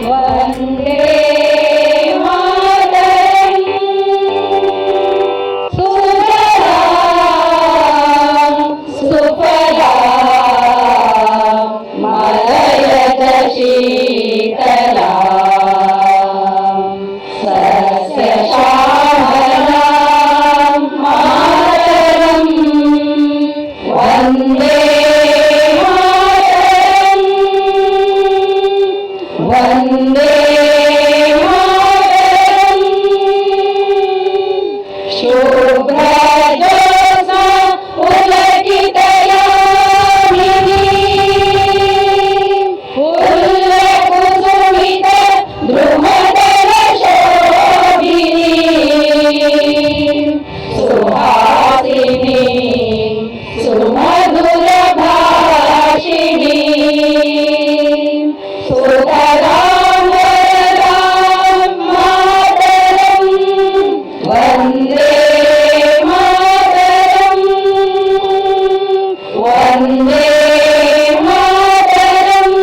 वन्दे मातरम् सुजलां सुफलां मलयज शीतलां सस्यश्यामलां मातरम् वन्दे वन्दे मातरम् शुभ्रजोत्स्ना पुलकितयामिनी फुल्लकुसुमित द्रुमदलशोभिनी सुहासिनी सुमधुरभाषिणी सुतरां वरदां मातरम् वन्दे मातरम् वन्दे मातरम्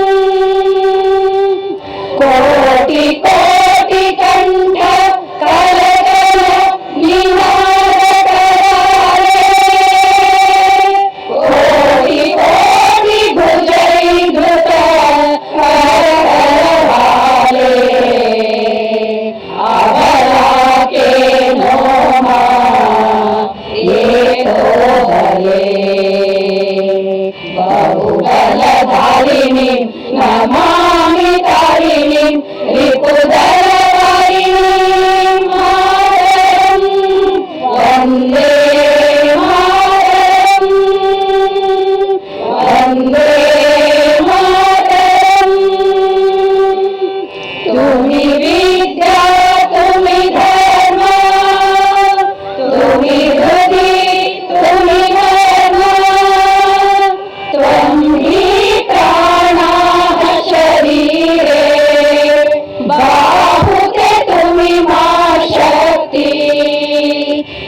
कोटि कोटि कण्ठ कलकल निनादकराले कोटि कोटि भुजैर्धृत करवाले अबला के नोमा ये तो भले बहुबलधारिणीं नमामि तारिणीं रिपुदलवारिणीं मातरम् वन्दे मातरम् वन्दे मातरम् तुम्ही विद्या तुम्ही धर्म तुम्ही हृदि तुम्ही धर्म त्वं हि प्राणाः शरीरे बाहुते तुम्ही मा शक्ति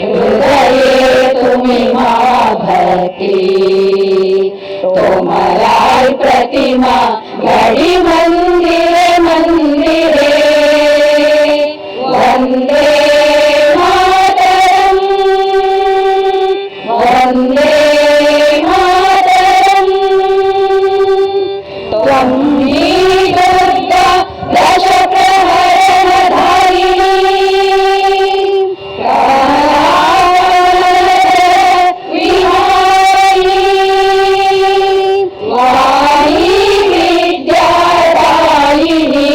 हृदये तुम्ही मा भक्ति तोमराय प्रतिमा घडी मंदिरे मंदिरे वन्दे मातरम् वन्दे मातरम् त्वं हि दुर्गा दश प्रहरणधारिणी विहारिणी वाणी विद्यादायिनी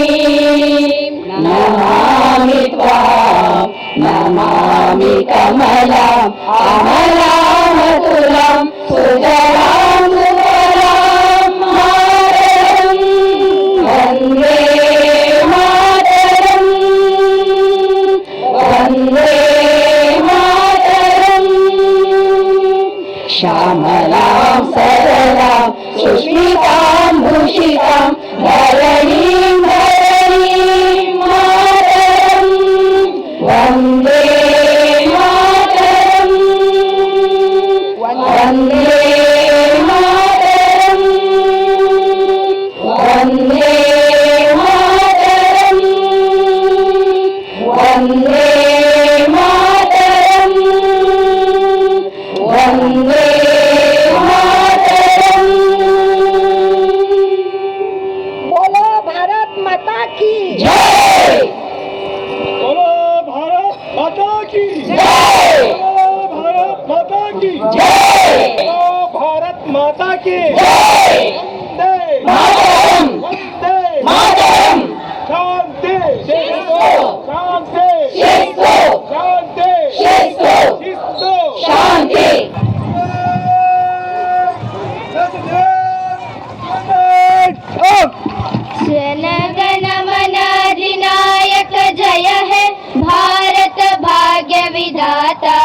नमामि त्वां नमामि कमलाम् अमलामतुलां सुजलां सुफलां मातरम् वन्दे मातरम् वन्दे मातरम् श्यामलां सरलां सुष्मितां भूषितां धरणीं धरणीं मातरम् वन्दे मातरम् वन्दे मातरम् वन्दे मातरम् वन्दे मातरम् वन्दे मातरम् बोलो भारत माता की जय बोलो भारत माता की जय बोलो भारत माता की जय बोलो भारत माता की जय वंदे मातरम् वंदे मातरम् शांति शिस्तु शांति शिस्तु शांति शिस्तु शिस्तु शांति जनगण मन अधिनायक जय है भारत भाग्य विधाता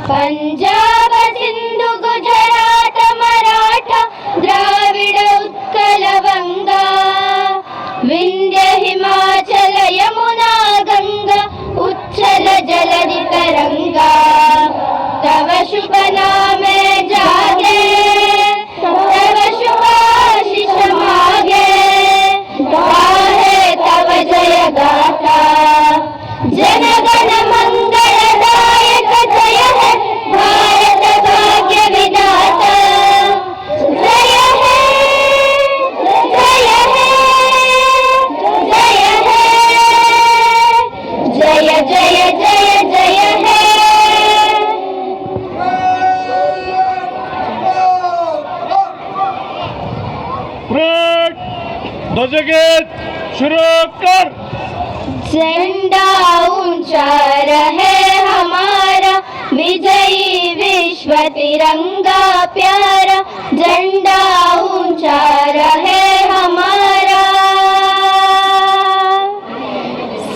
पंजाब सिंधु गुजरात मराठा द्राविड उत्कल गंगा विंध्य हिमाचल यमुना गंगा उच्छल जलधि तरंगा तव शुभ नामे जागे तव शुभाशिष मागे गाहे ध्वजगीत शुरू कर। झंडा ऊंचा रहे हमारा, विजयी विश्व तिरंगा प्यारा। झंडा ऊंचा रहे हमारा,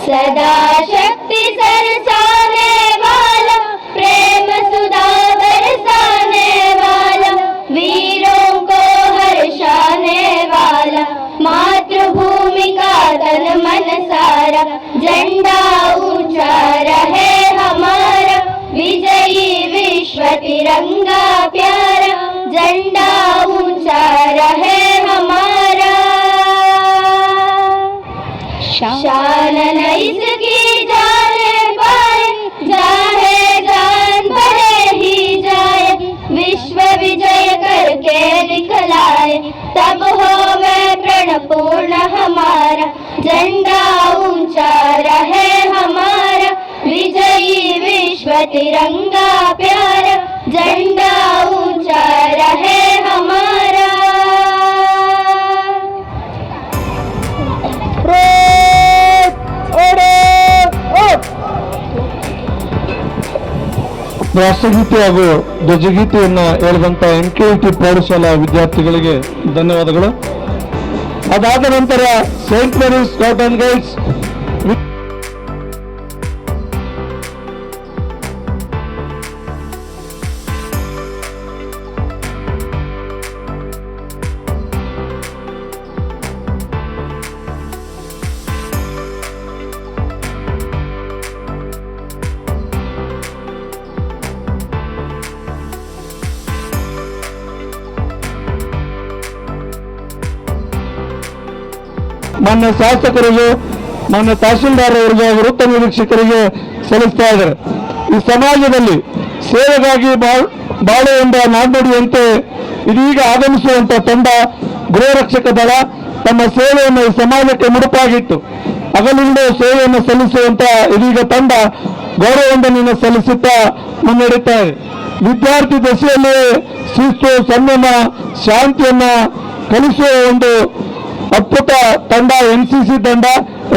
सदा शक्ति सरसाने वाला, प्रेम सुधा बरसाने वाला, वीरों को हर्षाने वाला, मातृभूमि का तन मन सारा। झंडा ऊंचा रहे हमारा, विजयी विश्व तिरंगा प्यारा। झंडा ऊंचा रहे हमारा, शान इसकी जाने पाए, जाहे जान भले ही जाए, विश्व विजय करके दिखलाए, तब होवे प्रण पूर्ण हमारा। झंडा ऊंचा रहे हमारा, विजयी विश्व तिरंगा प्यारा। झंडा ऊंचा रहे हमारा। ರಾಷ್ಟ್ರಗೀತೆ ಹಾಗೂ ಧ್ವಜಗೀತೆಯನ್ನು ಹೇಳಿದಂಥ NKVT ಪ್ರೌಢಶಾಲಾ ವಿದ್ಯಾರ್ಥಿಗಳಿಗೆ ಧನ್ಯವಾದಗಳು. ಅದಾದ ನಂತರ Saint Mary's scout and guides ಮಾನ್ಯ ಶಾಸಕರಿಗೆ, ಮಾನ್ಯ ತಹಶೀಲ್ದಾರ್ ಅವರಿಗೆ, ವೃತ್ತ ನಿರೀಕ್ಷಕರಿಗೆ ಸಲ್ಲಿಸ್ತಾ ಇದ್ದಾರೆ. ಈ ಸಮಾಜದಲ್ಲಿ ಸೇವೆಗಾಗಿ ಬಾಳುವೆಂಬ ನಾಣ್ಣುಡಿಯಂತೆ ಇದೀಗ ಆಗಮಿಸುವಂತ ತಂಡ ಗೃಹರಕ್ಷಕ ದಳ ತಮ್ಮ ಸೇವೆಯನ್ನು ಈ ಸಮಾಜಕ್ಕೆ ಮುಡುಪಾಗಿಟ್ಟು ಹಗಲಿಂದು ಸೇವೆಯನ್ನು ಸಲ್ಲಿಸುವಂತ ಇದೀಗ ತಂಡ ಗೌರವವಂದನೆಯನ್ನು ಸಲ್ಲಿಸುತ್ತಾ ಮುನ್ನಡೆಯುತ್ತಾ ಇದೆ. ವಿದ್ಯಾರ್ಥಿ ದಶೆಯಲ್ಲಿ ಶಿಸ್ತು, ಸಂಯಮ, ಶಾಂತಿಯನ್ನ ಕಲಿಸುವ ಒಂದು ಅದ್ಭುತ ತಂಡ NCC ತಂಡ,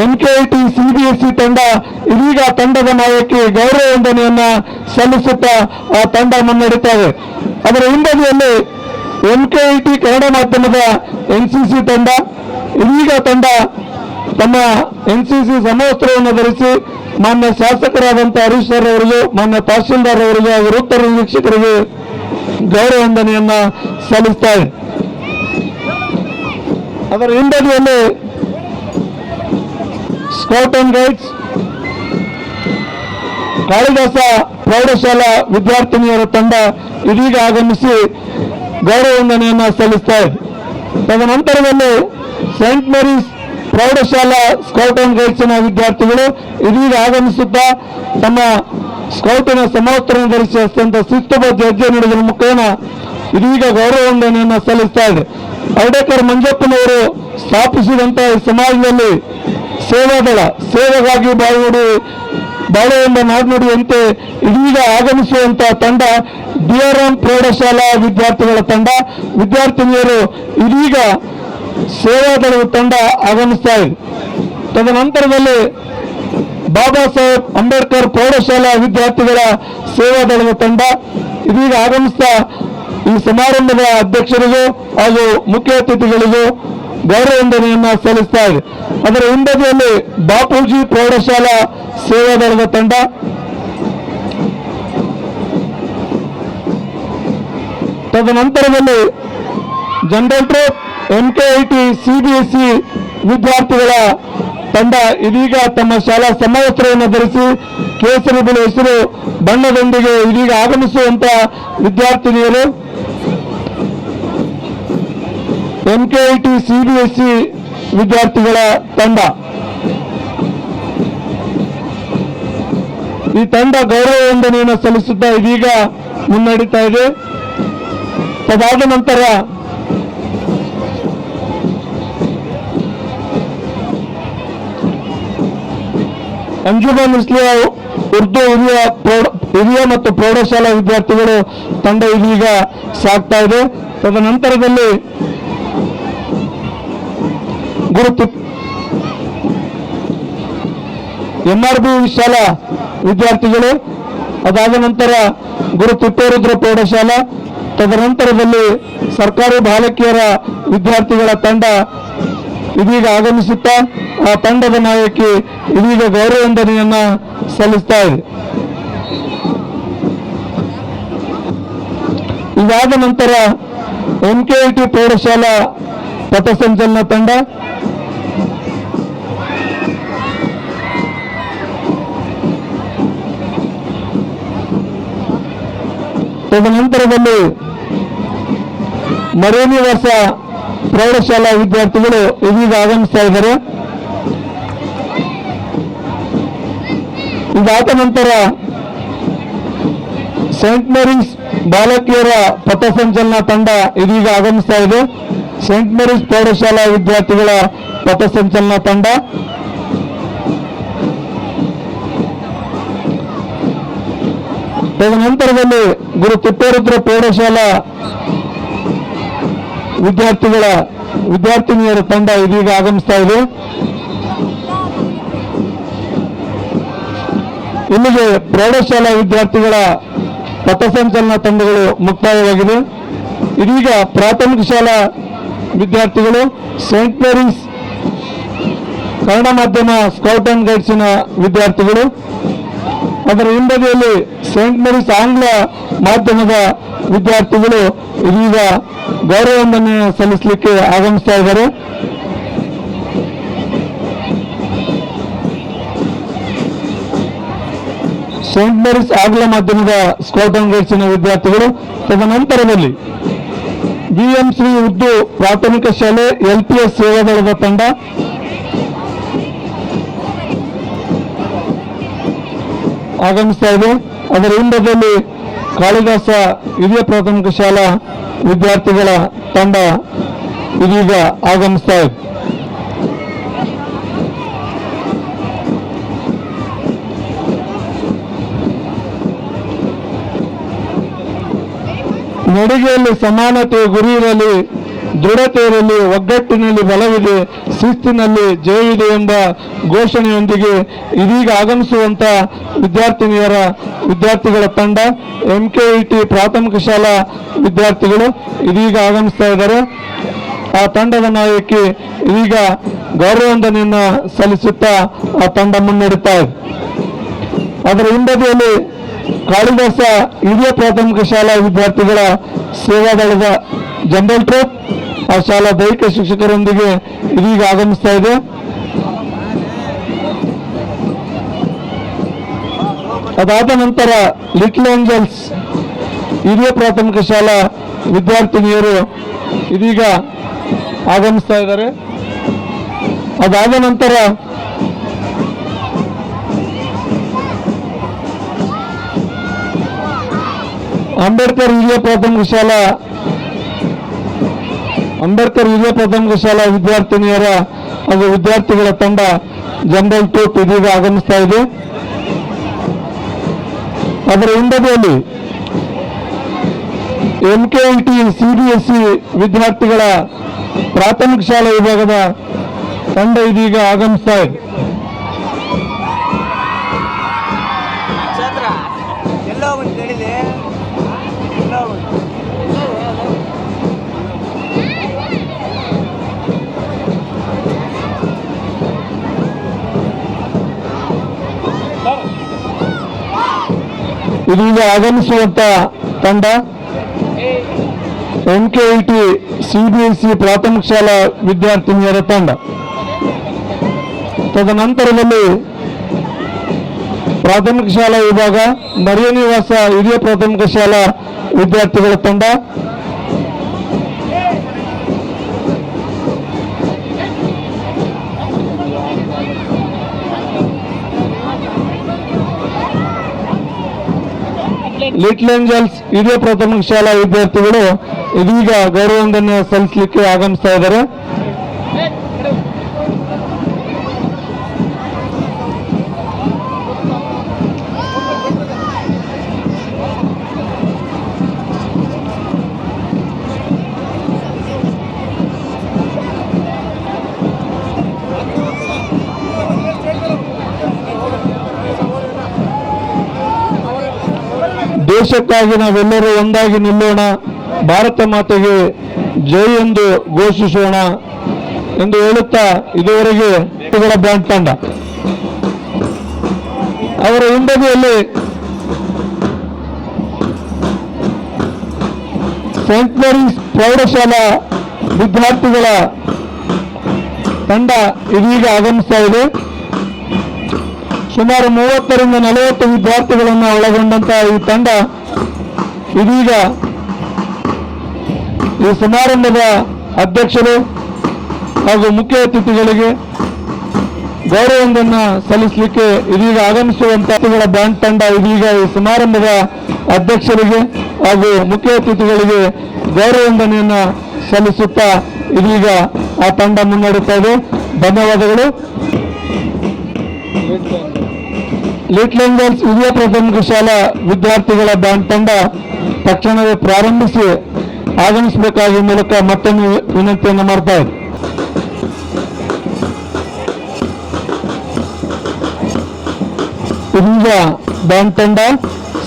NKVT CBSE ತಂಡ. ಇದೀಗ ತಂಡದ ನಾಯಕಿ ಗೌರವ ವಂದನೆಯನ್ನ ಸಲ್ಲಿಸುತ್ತಾ ಆ ತಂಡ ಮುನ್ನಡೆಯುತ್ತಾ ಇದೆ. ಅದರ ಹಿಂಬದಿಯಲ್ಲಿ NKVT ಕನ್ನಡ ಮಾಧ್ಯಮದ NCC ತಂಡ. ಇದೀಗ ತಂಡ ತಮ್ಮ NCC ಸಮವಸ್ತ್ರವನ್ನು ಧರಿಸಿ ಮಾನ್ಯ ಶಾಸಕರಾದಂಥ ಹರೀಶ್ ಸರ್ ಅವರಿಗೆ, ಮಾನ್ಯ ತಹಶೀಲ್ದಾರ್ ಅವರಿಗೆ, ವೃತ್ತ ನಿರೀಕ್ಷಕರಿಗೆ ಗೌರವ ವಂದನೆಯನ್ನ ಸಲ್ಲಿಸ್ತಾ ಇದೆ. ಅದರ ಹಿಂಬದಿಯಲ್ಲಿ ಸ್ಕೌಟ್ ಅಂಡ್ ಗೈಡ್ಸ್ ಕಾಳಿದಾಸ ಪ್ರೌಢಶಾಲಾ ವಿದ್ಯಾರ್ಥಿನಿಯರ ತಂಡ ಇದೀಗ ಆಗಮಿಸಿ ಗೌರವ ವಂದನೆಯನ್ನ ಸಲ್ಲಿಸ್ತಾ ಇದೆ. ತದನಂತರದಲ್ಲಿ ಸೇಂಟ್ ಮೇರೀಸ್ ಪ್ರೌಢಶಾಲಾ ಸ್ಕೌಟ್ ಅಂಡ್ ಗೈಡ್ಸ್ನ ವಿದ್ಯಾರ್ಥಿಗಳು ಇದೀಗ ಆಗಮಿಸುತ್ತಾ ತಮ್ಮ ಸ್ಕೌಟಿನ ಸಮವಸ್ತ್ರವನ್ನು ಧರಿಸಿ ಅತ್ಯಂತ ಶಿಸ್ತುಬದ್ಧ ಹೆಜ್ಜೆ ನೀಡಿದ ಮುಖೇನ ಇದೀಗ ಗೌರವ ವಂದನೆಯನ್ನ ಸಲ್ಲಿಸ್ತಾ ಇದೆ. ಐಡೇಕರ್ ಮಂಜಪ್ಪನವರು ಸ್ಥಾಪಿಸಿದಂತ ಈ ಸಮಾಜದಲ್ಲಿ ಸೇವಾದಳ, ಸೇವೆಗಾಗಿ ಬಾಳುವೆಂಬ ನಾಣ್ಣುಡಿಯಂತೆ ಇದೀಗ ಆಗಮಿಸುವಂತ ತಂಡ DRM ಪ್ರೌಢಶಾಲಾ ವಿದ್ಯಾರ್ಥಿಗಳ ತಂಡ. ವಿದ್ಯಾರ್ಥಿನಿಯರು ಇದೀಗ ಸೇವಾದಳದ ತಂಡ ಆಗಮಿಸ್ತಾ ಇದೆ. ತದನಂತರದಲ್ಲಿ ಬಾಬಾ ಸಾಹೇಬ್ ಅಂಬೇಡ್ಕರ್ ಪ್ರೌಢಶಾಲಾ ವಿದ್ಯಾರ್ಥಿಗಳ ಸೇವಾದಳದ ತಂಡ ಇದೀಗ ಆಗಮಿಸ್ತಾ ಈ ಸಮಾರಂಭದ ಅಧ್ಯಕ್ಷರಿಗೂ ಹಾಗೂ ಮುಖ್ಯ ಅತಿಥಿಗಳಿಗೂ ಗೌರವ ವಂದನೆಯನ್ನ ಸಲ್ಲಿಸ್ತಾ ಇದೆ. ಅದರ ಹಿಂಬದಿಯಲ್ಲಿ ಬಾಪೂಜಿ ಪ್ರೌಢಶಾಲಾ ಸೇವಾದಳದ ತಂಡ. ತದನಂತರದಲ್ಲಿ ಜನರಲ್ ಟ್ರೂಪ್ NKVT CBSE ವಿದ್ಯಾರ್ಥಿಗಳ ತಂಡ ಇದೀಗ ತಮ್ಮ ಶಾಲಾ ಸಮವಸ್ತ್ರವನ್ನು ಧರಿಸಿ ಕೇಸರಿ ಬಿಳಿ ಹೆಸರು ಬಣ್ಣದೊಂದಿಗೆ ಇದೀಗ ಆಗಮಿಸುವಂತ ವಿದ್ಯಾರ್ಥಿನಿಯರು NKVT CBSE ವಿದ್ಯಾರ್ಥಿಗಳ ತಂಡ. ಈ ತಂಡ ಗೌರವ ವಂದನೆಯನ್ನು ಸಲ್ಲಿಸುತ್ತಾ ಇದೀಗ ಮುನ್ನಡೀತಾ ಇದೆ. ತದಾದ ನಂತರ ಅಂಜುಮನ್ ಇಸ್ಲಿಯಾ ಉರ್ದು ಹಿರಿಯ ಮತ್ತು ಪ್ರೌಢಶಾಲಾ ವಿದ್ಯಾರ್ಥಿಗಳು ತಂಡ ಇದೀಗ ಸಾಗ್ತಾ ಇದೆ. ತದನಂತರದಲ್ಲಿ MRB ಶಾಲಾ ವಿದ್ಯಾರ್ಥಿಗಳು, ಅದಾದ ನಂತರ ಗುರು ತಿಪ್ಪೇರುದ್ರ ಪ್ರೌಢಶಾಲಾ, ತದನಂತರದಲ್ಲಿ ಸರ್ಕಾರಿ ಬಾಲಕಿಯರ ವಿದ್ಯಾರ್ಥಿಗಳ ತಂಡ ಇದೀಗ ಆಗಮಿಸುತ್ತಾ ಆ ತಂಡದ ನಾಯಕಿ ಇದೀಗ ಗೌರವ ವಂದನೆಯನ್ನ ಸಲ್ಲಿಸ್ತಾ ಇದೆ. ಇದಾದ ನಂತರ MKIT ಪ್ರೌಢಶಾಲಾ ಪಥಸಂಚಲನ ತಂಡ, ತದನಂತರದಲ್ಲಿ ಮರೇನಿವಾಸ ಪ್ರೌಢಶಾಲಾ ವಿದ್ಯಾರ್ಥಿಗಳು ಇದೀಗ ಆಗಮಿಸ್ತಾ ಇದ್ದಾರೆ. ಇದಾದ ನಂತರ ಸೇಂಟ್ ಮೇರೀಸ್ ಬಾಲಕಿಯರ ಪಥಸಂಚಲನ ತಂಡ ಇದೀಗ ಆಗಮಿಸ್ತಾ ಇದೆ. ಸೇಂಟ್ ಮೇರೀಸ್ ಪ್ರೌಢಶಾಲಾ ವಿದ್ಯಾರ್ಥಿಗಳ ಪಥಸಂಚಲನ ತಂಡ, ತದನಂತರದಲ್ಲಿ ಗುರು ತಿಪ್ಪೇರುದ್ರ ಪ್ರೌಢಶಾಲಾ ವಿದ್ಯಾರ್ಥಿನಿಯರ ತಂಡ ಇದೀಗ ಆಗಮಿಸ್ತಾ ಇದೆ. ಇಲ್ಲಿಗೆ ಪ್ರೌಢಶಾಲಾ ವಿದ್ಯಾರ್ಥಿಗಳ ಪಥಸಂಚಲನ ತಂಡಗಳು ಮುಕ್ತಾಯವಾಗಿದೆ. ಇದೀಗ ಪ್ರಾಥಮಿಕ ಶಾಲಾ ವಿದ್ಯಾರ್ಥಿಗಳು ಸೇಂಟ್ ಮೇರೀಸ್ ಕನ್ನಡ ಮಾಧ್ಯಮ ಸ್ಕೌಟ್ ಅಂಡ್ ಗೈಡ್ಸಿನ ವಿದ್ಯಾರ್ಥಿಗಳು, ಅದರ ಹಿಂಬದಿಯಲ್ಲಿ ಸೇಂಟ್ ಮೇರೀಸ್ ಆಂಗ್ಲ ಮಾಧ್ಯಮದ ವಿದ್ಯಾರ್ಥಿಗಳು ಇದೀಗ ಗೌರವ ವಂದನೆ ಸಲ್ಲಿಸಲಿಕ್ಕೆ ಆಗಮಿಸ್ತಾ ಇದ್ದಾರೆ. ಸೇಂಟ್ ಮೇರೀಸ್ ಆಂಗ್ಲ ಮಾಧ್ಯಮದ ಸ್ಕೌಟ್ ಅಂಡ್ ಗೈಡ್ಸಿನ ವಿದ್ಯಾರ್ಥಿಗಳು, ತದನಂತರದಲ್ಲಿ BMಶ್ರೀ ಉರ್ದು ಪ್ರಾಥಮಿಕ ಶಾಲೆ LPS ಸೇವಾದಳದ ತಂಡ, ಆಗಮಿಸ್ತಾ ಇದೆ. ಅದರ ಹಿಂಬದಿಯಲ್ಲಿ ಕಾಳಿದಾಸ ಹಿರಿಯ ಪ್ರಾಥಮಿಕ ಶಾಲಾ ವಿದ್ಯಾರ್ಥಿಗಳ ತಂಡ ಇದೀಗ ಆಗಮಿಸ್ತಾ ಇದೆ. ನಡಿಗೆಯಲ್ಲಿ ಸಮಾನತೆ ಗುರಿ ಇರಲಿ, ದೃಢತೆ ಇರಲಿ, ಒಗ್ಗಟ್ಟಿನಲ್ಲಿ ಬಲವಿದೆ, ಶಿಸ್ತಿನಲ್ಲಿ ಜಯವಿದೆ ಎಂಬ ಘೋಷಣೆಯೊಂದಿಗೆ ಇದೀಗ ಆಗಮಿಸುವಂತ ವಿದ್ಯಾರ್ಥಿಗಳ ತಂಡ MKIT ಪ್ರಾಥಮಿಕ ಶಾಲಾ ವಿದ್ಯಾರ್ಥಿಗಳು ಇದೀಗ ಆಗಮಿಸ್ತಾ ಇದ್ದಾರೆ. ಆ ತಂಡದ ನಾಯಕಿ ಇದೀಗ ಗೌರವ ವಂದನೆಯನ್ನ ಸಲ್ಲಿಸುತ್ತಾ ಆ ತಂಡ ಮುನ್ನಡೆಯುತ್ತಾ ಇದೆ. ಅದರ ಹಿಂಬದಿಯಲ್ಲಿ ಕಾಳಿದಾಸ ಹಿರಿಯ ಪ್ರಾಥಮಿಕ ಶಾಲಾ ವಿದ್ಯಾರ್ಥಿಗಳ ಸೇವಾದಳದ ಜನರಲ್ ಟ್ರೂಪ್ ಆ ಶಾಲಾ ದೈಹಿಕ ಶಿಕ್ಷಕರೊಂದಿಗೆ ಇದೀಗ ಆಗಮಿಸ್ತಾ ಇದೆ. ಅದಾದ ನಂತರ ಲಿಟಲ್ ಏಂಜಲ್ಸ್ ಹಿರಿಯ ಪ್ರಾಥಮಿಕ ಶಾಲಾ ವಿದ್ಯಾರ್ಥಿನಿಯರು ಇದೀಗ ಆಗಮಿಸ್ತಾ ಇದ್ದಾರೆ. ಅದಾದ ನಂತರ ಅಂಬೇಡ್ಕರ್ ಹಿರಿಯ ಪ್ರಾಥಮಿಕ ಶಾಲಾ ವಿದ್ಯಾರ್ಥಿನಿಯರ ಹಾಗೂ ವಿದ್ಯಾರ್ಥಿಗಳ ತಂಡ ಜನರಲ್ ಟ್ರೂಪ್ ಇದೀಗ ಆಗಮಿಸ್ತಾ ಇದೆ. ಅದರ ಹಿಂಬದಿಯಲ್ಲಿ MKIT CBSE ವಿದ್ಯಾರ್ಥಿಗಳ ಪ್ರಾಥಮಿಕ ಶಾಲಾ ವಿಭಾಗದ ತಂಡ ಇದೀಗ ಆಗಮಿಸ್ತಾ ಇದೆ. ಇದೀಗ ಆಗಮಿಸುವಂತ ತಂಡ MKIT CBSE ಪ್ರಾಥಮಿಕ ಶಾಲಾ ವಿದ್ಯಾರ್ಥಿನಿಯರ ತಂಡ, ತದನಂತರದಲ್ಲಿ ಪ್ರಾಥಮಿಕ ಶಾಲಾ ವಿಭಾಗ ಮರಿಯನಿವಾಸ ಹಿರಿಯ ಪ್ರಾಥಮಿಕ ಶಾಲಾ ವಿದ್ಯಾರ್ಥಿಗಳ ತಂಡ, ಲಿಟಲ್ ಏಂಜಲ್ಸ್ ಹಿರಿಯ ಪ್ರಾಥಮಿಕ ಶಾಲಾ ವಿದ್ಯಾರ್ಥಿಗಳು ಇದೀಗ ಗೌರವ ವಂದನೆ ಸಲ್ಲಿಸಲಿಕ್ಕೆ ಆಗಮಿಸ್ತಾ ಇದ್ದಾರೆ. ದೇಶಕ್ಕಾಗಿ ನಾವೆಲ್ಲರೂ ಒಂದಾಗಿ ನಿಲ್ಲೋಣ, ಭಾರತ ಮಾತೆಗೆ ಜೈ ಎಂದು ಘೋಷಿಸೋಣ ಎಂದು ಹೇಳುತ್ತಾ ಇದುವರೆಗೆ ಬ್ಯಾಂಡ್ ತಂಡ ಅವರ ಹಿಂಬದಿಯಲ್ಲಿ ಸೇಂಟ್ ಮೇರೀಸ್ ಪ್ರೌಢಶಾಲಾ ವಿದ್ಯಾರ್ಥಿಗಳ ತಂಡ ಇದೀಗ ಆಗಮಿಸ್ತಾ ಇದೆ. ಸುಮಾರು 30ರಿಂದ 40 ವಿದ್ಯಾರ್ಥಿಗಳನ್ನು ಒಳಗೊಂಡಂತಹ ಈ ತಂಡ ಇದೀಗ ಈ ಸಮಾರಂಭದ ಅಧ್ಯಕ್ಷರು ಹಾಗೂ ಮುಖ್ಯ ಅತಿಥಿಗಳಿಗೆ ಗೌರವವನ್ನು ಸಲ್ಲಿಸಲಿಕ್ಕೆ ಇದೀಗ ಆಗಮಿಸುವಂತಹ ಬ್ಯಾಂಡ್ ತಂಡ ಇದೀಗ ಈ ಸಮಾರಂಭದ ಅಧ್ಯಕ್ಷರಿಗೆ ಹಾಗೂ ಮುಖ್ಯ ಅತಿಥಿಗಳಿಗೆ ಗೌರವವಂದನೆಯನ್ನು ಸಲ್ಲಿಸುತ್ತಾ ಇದೀಗ ಆ ತಂಡ ಮುನ್ನಡೆಯುತ್ತಾ ಇದೆ. ಧನ್ಯವಾದಗಳು. ಲಿಟ್ಲ್ ಏಂಜಲ್ಸ್ ಹಿರಿಯ ಪ್ರಾಥಮಿಕ ಶಾಲಾ ವಿದ್ಯಾರ್ಥಿಗಳ ಬ್ಯಾಂಡ್ ತಂಡ ತಕ್ಷಣವೇ ಪ್ರಾರಂಭಿಸಿ ಆಗಮಿಸಬೇಕಾಗಿ ಮೂಲಕ ಮತ್ತೊಮ್ಮೆ ವಿನಂತಿಯನ್ನು ಮಾಡ್ತಾ ಇದೆ. ಇದೀಗ ಬ್ಯಾಂಡ್ ತಂಡ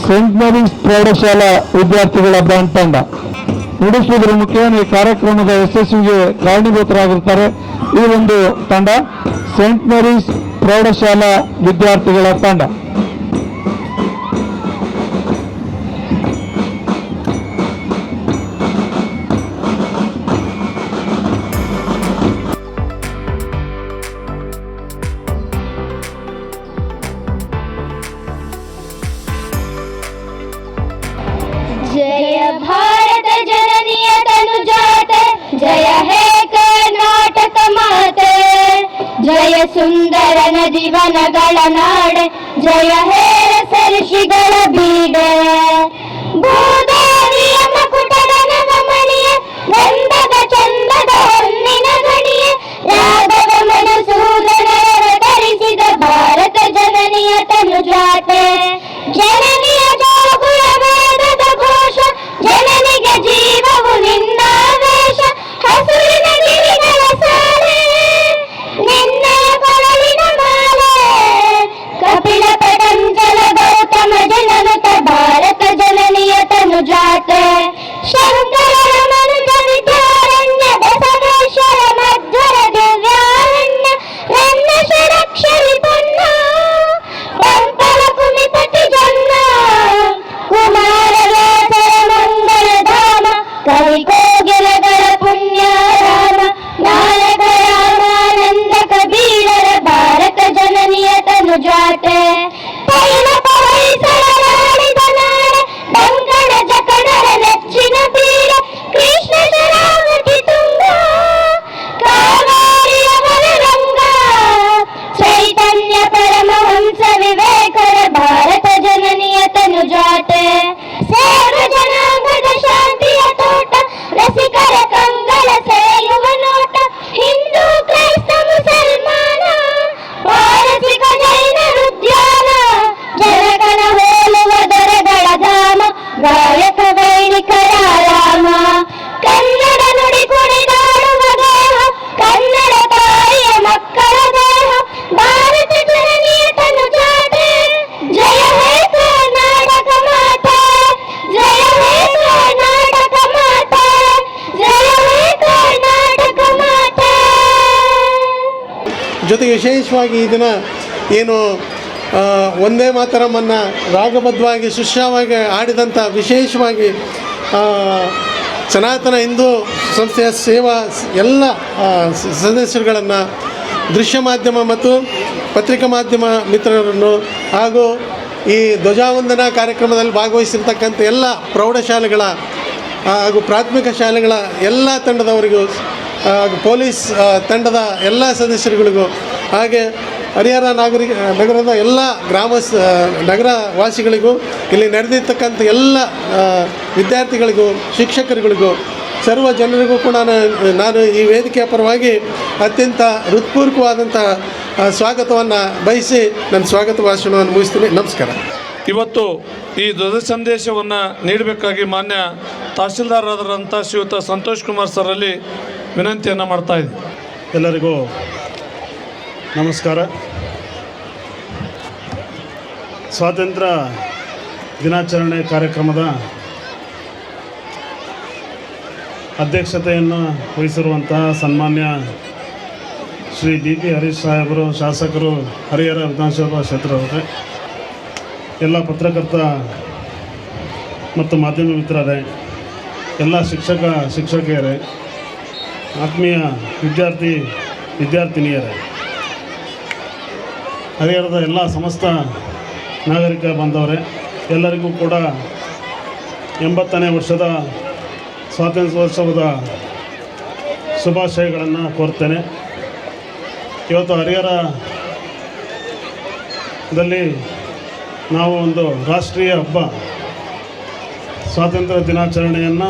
ಸೇಂಟ್ ಮೇರೀಸ್ ಪ್ರೌಢಶಾಲಾ ವಿದ್ಯಾರ್ಥಿಗಳ ಬ್ಯಾಂಡ್ ತಂಡ ನುಡಿಸುವುದರ ಮುಖ್ಯವಾಗಿ ಈ ಕಾರ್ಯಕ್ರಮದ ಯಶಸ್ವಿಗೆ ಕಾರಣೀಭೂತರಾಗಿರ್ತಾರೆ. ಈ ಒಂದು ತಂಡ ಸೇಂಟ್ ಮೇರೀಸ್ ಪ್ರೌಢಶಾಲಾ ವಿದ್ಯಾರ್ಥಿಗಳ ತಂಡ. जय भारत जननीय तनुजाते, जय हे कर्नाटक माते, जय सुंदर नदीवनಗಳ ನಾಡೆ, ಜಯ ಹೇ ರಸಋಷಿಗಳ ಬೀಡೆ. ಭೂದೇವಿಯ ಮಕುಟದ ನವಮಣಿಯ, ಗಂಧದ ಚಂದದ ಹೊನ್ನಿನ ಗಣಿಯ, ರಾಘವ ಮಧುಸೂದನರ ಧರಿಸಿದ ಭಾರತ ಜನನಿಯ ತನುಜಾತೆ. ಜನನಿಯ ಜೋಗುಳ ವೇದದ ಘೋಷ, ಜನನಿಗೆ ಜೀವವು ನಿನ್ನಾವೇಶ. ಹಸುರಿನ ಗಿರಿಗಳ ಸಾಲೆ, ನಿನ್ನಯ ಕೊಳಲಿನ ಮಾಲೆ. ಕಪಿಲ ಪತಂಜಲ ಗೌತಮ ಜನನುತ ಭಾರತ ಜನನಿಯ ತನುಜಾತೆ. ಶಂಕರರ ಮನುಜ ವಿದ್ಯಾರಣ್ಯ, ಬಸವೇಶ್ವರ ಮಧ್ವರ ದಿವ್ಯಾರಣ್ಯ, ರನ್ನ ಷಡಕ್ಷರಿ ಪನ್ನ, ಪಂಪಲ ಕುಮಿಪತಿ ಜನ್ನ. ಕುಮಾರ ವ್ಯಾಸರ ಮಂಗಳ ಧಾಮ, ಕವಿ ಕೋಗಿಲಗಳ ಪುಣ್ಯಾರಾಮ. ನಾಯಕ ರಾಮಾನಂದ ಕಬೀರರ ಭಾರತ ಜನನಿಯ ತನುಜಾತೆ. ಪೈಲಪ ಹೊಯ್ಸಳ ರಾಣಿದ ನಾಡೆ, ಬಂಗಡ ಜಕಣರ ನೆಚ್ಚಿನ ಬೀರ. ಕೃಷ್ಣ ಶರಾವತಿ ತುಂಗ, ಕಾವೇರಿಯವರ ರಂಗ. ಚೈತನ್ಯ ಪರಮಹಂಸ ವಿವೇಕರ ಭಾರತ ಜನನಿಯ ತನುಜಾತೆ. ಸೇವ ಜನಾಂಗದ ಶಾಂತಿಯ ತೋಟ, ರಸಿಕರ ಕಂಗಳ ಸೆಳೆಯುವ ನೋಟ. ಹಿಂದೂ ಕ್ರೈಸ್ತ ಮುಸಲ್ಮಾನ, ಪಾರಸಿಕ ಜೈನರ ಉದ್ಯಾನ. ಜನಗಣ ಹೋಲುವ ದೊರೆಗಳ ಧಾಮ, ಗಾಯಕ ವೈಣಿಕರ ಆರಾಮ. ಕನ್ನಡ ನುಡಿ ಕುಣಿದಾಡುವ ದೇಹ, ಕನ್ನಡ ತಾಯಿಯ ಮಕ್ಕಳ ದೇಹ. ಭಾರತ ಜನನಿಯ ತನುಜಾತೆ, ಜಯ ಹೇ ಕರ್ನಾಟಕ ಮಾತೆ, ಜಯ ಹೇ ಕರ್ನಾಟಕ ಮಾತೆ, ಜಯ ಹೇ ಕರ್ನಾಟಕ ಮಾತೆ. ಜೊತೆಗೆ ವಿಶೇಷವಾಗಿ ಈ ದಿನ ಏನು ಒಂದೇ ಮಾತರಮನ್ನು ರಾಗಬದ್ಧವಾಗಿ ಸುಶ್ರಾವಾಗಿ ಆಡಿದಂಥ ವಿಶೇಷವಾಗಿ ಸನಾತನ ಹಿಂದೂ ಸಂಸ್ಥೆಯ ಸೇವಾ ಎಲ್ಲ ಸದಸ್ಯರುಗಳನ್ನು, ದೃಶ್ಯ ಮಾಧ್ಯಮ ಮತ್ತು ಪತ್ರಿಕಾ ಮಾಧ್ಯಮ ಮಿತ್ರರನ್ನು ಹಾಗೂ ಈ ಧ್ವಜಾವಂದನಾ ಕಾರ್ಯಕ್ರಮದಲ್ಲಿ ಭಾಗವಹಿಸಿರ್ತಕ್ಕಂಥ ಎಲ್ಲ ಪ್ರೌಢಶಾಲೆಗಳ ಹಾಗೂ ಪ್ರಾಥಮಿಕ ಶಾಲೆಗಳ ಎಲ್ಲ ತಂಡದವರಿಗೂ ಹಾಗೂ ಪೊಲೀಸ್ ತಂಡದ ಎಲ್ಲ ಸದಸ್ಯರುಗಳಿಗೂ, ಹಾಗೆ ಹರಿಹರ ನಗರದ ಎಲ್ಲ ನಗರ ವಾಸಿಗಳಿಗೂ, ಇಲ್ಲಿ ನಡೆದಿರ್ತಕ್ಕಂಥ ಎಲ್ಲ ವಿದ್ಯಾರ್ಥಿಗಳಿಗೂ, ಶಿಕ್ಷಕರುಗಳಿಗೂ, ಸರ್ವ ಜನರಿಗೂ ಕೂಡ ನಾನು ಈ ವೇದಿಕೆಯ ಪರವಾಗಿ ಅತ್ಯಂತ ಹೃತ್ಪೂರ್ವಕವಾದಂಥ ಸ್ವಾಗತವನ್ನು ಬಯಸಿ ನನ್ನ ಸ್ವಾಗತ ಭಾಷಣವನ್ನು ಮುಗಿಸ್ತೀನಿ. ನಮಸ್ಕಾರ. ಇವತ್ತು ಈ ಧ್ವಜ ಸಂದೇಶವನ್ನು ನೀಡಬೇಕಾಗಿ ಮಾನ್ಯ ತಹಸೀಲ್ದಾರರಾದಂಥ ಶ್ರೀಯುತ ಸಂತೋಷ್ ಕುಮಾರ್ ಸರಲ್ಲಿ ವಿನಂತಿಯನ್ನು ಮಾಡ್ತಾ ಇದ್ದೀನಿ. ಎಲ್ಲರಿಗೂ ನಮಸ್ಕಾರ. ಸ್ವಾತಂತ್ರ್ಯ ದಿನಾಚರಣೆ ಕಾರ್ಯಕ್ರಮದ ಅಧ್ಯಕ್ಷತೆಯನ್ನು ವಹಿಸಿರುವಂತಹ ಸನ್ಮಾನ್ಯ ಶ್ರೀ ಬಿ ಪಿ ಹರೀಶ್ ಸಾಹೇಬರು, ಶಾಸಕರು, ಹರಿಹರ ವಿಧಾನಸಭಾ ಕ್ಷೇತ್ರದವರೇ, ಎಲ್ಲ ಪತ್ರಕರ್ತ ಮತ್ತು ಮಾಧ್ಯಮ ಮಿತ್ರರೇ, ಎಲ್ಲ ಶಿಕ್ಷಕಿಯರೇ, ಆತ್ಮೀಯ ವಿದ್ಯಾರ್ಥಿನಿಯರೇ, ಹರಿಹರದ ಎಲ್ಲ ಸಮಸ್ತ ನಾಗರಿಕ ಬಾಂಧವರೇ, ಎಲ್ಲರಿಗೂ ಕೂಡ 80ನೇ ವರ್ಷದ ಸ್ವಾತಂತ್ರ್ಯೋತ್ಸವದ ಶುಭಾಶಯಗಳನ್ನು ಕೋರ್ತೇನೆ. ಇವತ್ತು ಹರಿಹರದಲ್ಲಿ ನಾವು ಒಂದು ರಾಷ್ಟ್ರೀಯ ಹಬ್ಬ ಸ್ವಾತಂತ್ರ್ಯ ದಿನಾಚರಣೆಯನ್ನು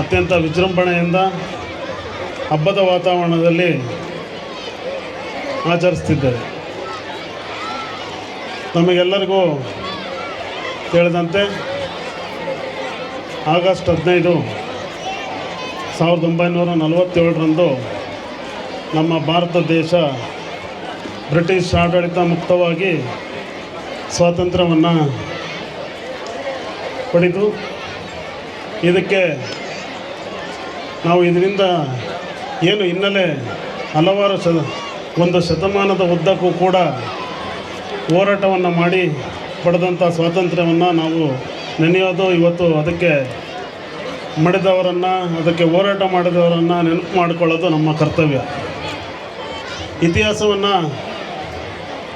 ಅತ್ಯಂತ ವಿಜೃಂಭಣೆಯಿಂದ ಹಬ್ಬದ ವಾತಾವರಣದಲ್ಲಿ ಆಚರಿಸ್ತಿದ್ದೇವೆ. ನಮಗೆಲ್ಲರಿಗೂ ತಿಳಿದಂತೆ ಆಗಸ್ಟ್ 15, 1947ರಂದು ನಮ್ಮ ಭಾರತ ದೇಶ ಬ್ರಿಟಿಷ್ ಆಡಳಿತ ಮುಕ್ತವಾಗಿ ಸ್ವಾತಂತ್ರ್ಯವನ್ನು ಪಡೆದು, ಇದಕ್ಕೆ ನಾವು ಇದರಿಂದ ಏನು ಹಿನ್ನೆಲೆ ಹಲವಾರು ಒಂದು ಶತಮಾನದ ಉದ್ದಕ್ಕೂ ಕೂಡ ಹೋರಾಟವನ್ನು ಮಾಡಿ ಪಡೆದಂಥ ಸ್ವಾತಂತ್ರ್ಯವನ್ನು ನಾವು ನೆನೆಯೋದು, ಇವತ್ತು ಅದಕ್ಕೆ ಅದಕ್ಕೆ ಹೋರಾಟ ಮಾಡಿದವರನ್ನು ನೆನಪು ಮಾಡಿಕೊಳ್ಳೋದು ನಮ್ಮ ಕರ್ತವ್ಯ. ಇತಿಹಾಸವನ್ನು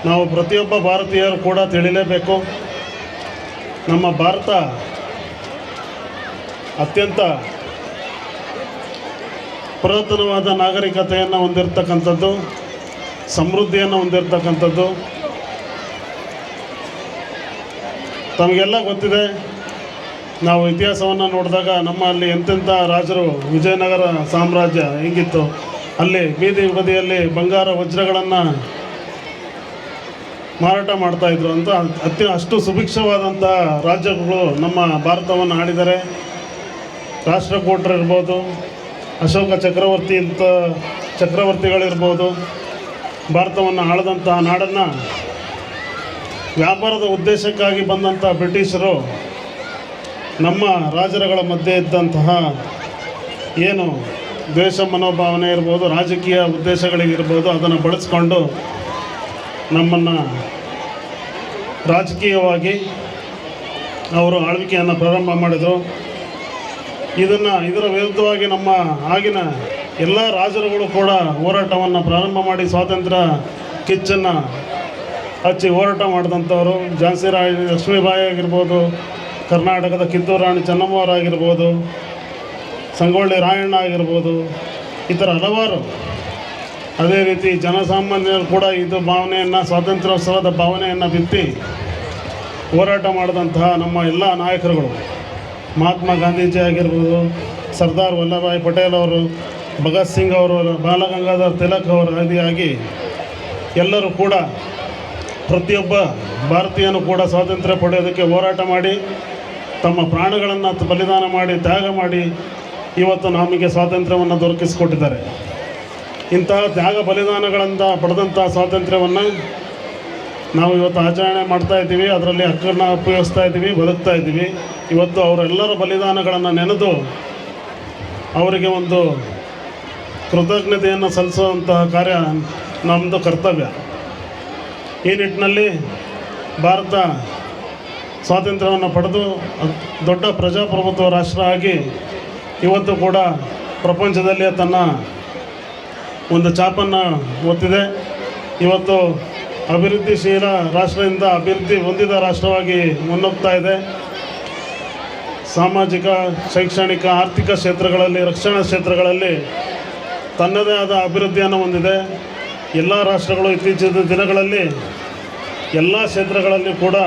ನಾವು ಪ್ರತಿಯೊಬ್ಬ ಭಾರತೀಯರು ಕೂಡ ತಿಳಿಯಲೇಬೇಕು. ನಮ್ಮ ಭಾರತ ಅತ್ಯಂತ ಪುರಾತನವಾದ ನಾಗರಿಕತೆಯನ್ನು ಹೊಂದಿರತಕ್ಕಂಥದ್ದು, ಸಮೃದ್ಧಿಯನ್ನು ಹೊಂದಿರತಕ್ಕಂಥದ್ದು. ತಮಗೆಲ್ಲ ಗೊತ್ತಿದೆ, ನಾವು ಇತಿಹಾಸವನ್ನು ನೋಡಿದಾಗ ನಮ್ಮಲ್ಲಿ ಎಂತೆಂಥ ರಾಜರು, ವಿಜಯನಗರ ಸಾಮ್ರಾಜ್ಯ ಹೆಂಗಿತ್ತು, ಅಲ್ಲಿ ಬೀದಿ ಬದಿಯಲ್ಲಿ ಬಂಗಾರ ವಜ್ರಗಳನ್ನು ಮಾರಾಟ ಮಾಡ್ತಾಯಿದ್ರು ಅಂತ ಅಷ್ಟು ಸುಭಿಕ್ಷವಾದಂಥ ರಾಜ್ಯಗಳು ನಮ್ಮ ಭಾರತವನ್ನು ಆಳಿದ್ದಾರೆ. ರಾಷ್ಟ್ರಕೂಟರಿರ್ಬೋದು, ಅಶೋಕ ಚಕ್ರವರ್ತಿಗಳಿರ್ಬೋದು, ಭಾರತವನ್ನು ಆಳದಂಥ ನಾಡನ್ನು ವ್ಯಾಪಾರದ ಉದ್ದೇಶಕ್ಕಾಗಿ ಬಂದಂಥ ಬ್ರಿಟಿಷರು ನಮ್ಮ ರಾಜರುಗಳ ಮಧ್ಯೆ ಇದ್ದಂತಹ ಏನು ದ್ವೇಷ ಮನೋಭಾವನೆ ಇರ್ಬೋದು, ರಾಜಕೀಯ ಉದ್ದೇಶಗಳಿಗಿರ್ಬೋದು, ಅದನ್ನು ಬಳಸ್ಕೊಂಡು ನಮ್ಮನ್ನು ರಾಜಕೀಯವಾಗಿ ಅವರು ಆಳ್ವಿಕೆಯನ್ನು ಪ್ರಾರಂಭ ಮಾಡಿದರು. ಇದರ ವಿರುದ್ಧವಾಗಿ ನಮ್ಮ ಆಗಿನ ಎಲ್ಲ ರಾಜರುಗಳು ಕೂಡ ಹೋರಾಟವನ್ನು ಪ್ರಾರಂಭ ಮಾಡಿ ಸ್ವಾತಂತ್ರ್ಯ ಕಿಚ್ಚನ್ನು ಹಚ್ಚಿ ಹೋರಾಟ ಮಾಡಿದಂಥವರು. ಝಾನ್ಸಿ ರಾಣಿ ಲಕ್ಷ್ಮೀಬಾಯಿ ಆಗಿರ್ಬೋದು, ಕರ್ನಾಟಕದ ಕಿತ್ತೂರು ರಾಣಿ ಚೆನ್ನಮ್ಮವರಾಗಿರ್ಬೋದು, ಸಂಗೊಳ್ಳಿ ರಾಯಣ್ಣ ಆಗಿರ್ಬೋದು, ಈ ಥರ ಹಲವಾರು. ಅದೇ ರೀತಿ ಜನಸಾಮಾನ್ಯರು ಕೂಡ ಇದು ಭಾವನೆಯನ್ನು, ಸ್ವಾತಂತ್ರ್ಯೋತ್ಸವದ ಭಾವನೆಯನ್ನು ಬಿತ್ತಿ ಹೋರಾಟ ಮಾಡಿದಂತಹ ನಮ್ಮ ಎಲ್ಲ ನಾಯಕರುಗಳು, ಮಹಾತ್ಮ ಗಾಂಧೀಜಿ ಆಗಿರ್ಬೋದು, ಸರ್ದಾರ್ ವಲ್ಲಭಭಾಯಿ ಪಟೇಲ್ ಅವರು, ಭಗತ್ ಸಿಂಗ್ ಅವರು, ಬಾಲಗಂಗಾಧರ್ ತಿಲಕ್ ಅವರ ಆದಿಯಾಗಿ ಎಲ್ಲರೂ ಕೂಡ ಪ್ರತಿಯೊಬ್ಬ ಭಾರತೀಯನು ಕೂಡ ಸ್ವಾತಂತ್ರ್ಯ ಪಡೆಯೋದಕ್ಕೆ ಹೋರಾಟ ಮಾಡಿ ತಮ್ಮ ಪ್ರಾಣಗಳನ್ನು ಬಲಿದಾನ ಮಾಡಿ ತ್ಯಾಗ ಮಾಡಿ ಇವತ್ತು ನಮಗೆ ಸ್ವಾತಂತ್ರ್ಯವನ್ನು ದೊರಕಿಸಿಕೊಟ್ಟಿದ್ದಾರೆ. ಇಂತಹ ತ್ಯಾಗ ಬಲಿದಾನಗಳಿಂದ ಪಡೆದಂಥ ಸ್ವಾತಂತ್ರ್ಯವನ್ನು ನಾವು ಇವತ್ತು ಆಚರಣೆ ಮಾಡ್ತಾಯಿದ್ದೀವಿ, ಅದರಲ್ಲಿ ಹಕ್ಕನ್ನು ಉಪಯೋಗಿಸ್ತಾ ಇದ್ದೀವಿ, ಬದುಕ್ತಾ ಇದ್ದೀವಿ. ಇವತ್ತು ಅವರೆಲ್ಲರ ಬಲಿದಾನಗಳನ್ನು ನೆನೆದು ಅವರಿಗೆ ಒಂದು ಕೃತಜ್ಞತೆಯನ್ನು ಸಲ್ಲಿಸುವಂತಹ ಕಾರ್ಯ ನಮ್ಮದು ಕರ್ತವ್ಯ. ಈ ನಿಟ್ಟಿನಲ್ಲಿ ಭಾರತ ಸ್ವಾತಂತ್ರ್ಯವನ್ನು ಪಡೆದು ದೊಡ್ಡ ಪ್ರಜಾಪ್ರಭುತ್ವ ರಾಷ್ಟ್ರ ಆಗಿ ಇವತ್ತು ಕೂಡ ಪ್ರಪಂಚದಲ್ಲಿ ತನ್ನ ಒಂದು ಛಾಪನ್ನು ಒತ್ತಿದೆ. ಇವತ್ತು ಅಭಿವೃದ್ಧಿಶೀಲ ರಾಷ್ಟ್ರದಿಂದ ಅಭಿವೃದ್ಧಿ ಹೊಂದಿದ ರಾಷ್ಟ್ರವಾಗಿ ಮುನ್ನುಗ್ತಾ ಇದೆ. ಸಾಮಾಜಿಕ, ಶೈಕ್ಷಣಿಕ, ಆರ್ಥಿಕ ಕ್ಷೇತ್ರಗಳಲ್ಲಿ, ರಕ್ಷಣಾ ಕ್ಷೇತ್ರಗಳಲ್ಲಿ ತನ್ನದೇ ಆದ ಅಭಿವೃದ್ಧಿಯನ್ನು ಹೊಂದಿದೆ. ಎಲ್ಲ ರಾಷ್ಟ್ರಗಳು ಇತ್ತೀಚಿನ ದಿನಗಳಲ್ಲಿ ಎಲ್ಲ ಕ್ಷೇತ್ರಗಳಲ್ಲಿ ಕೂಡ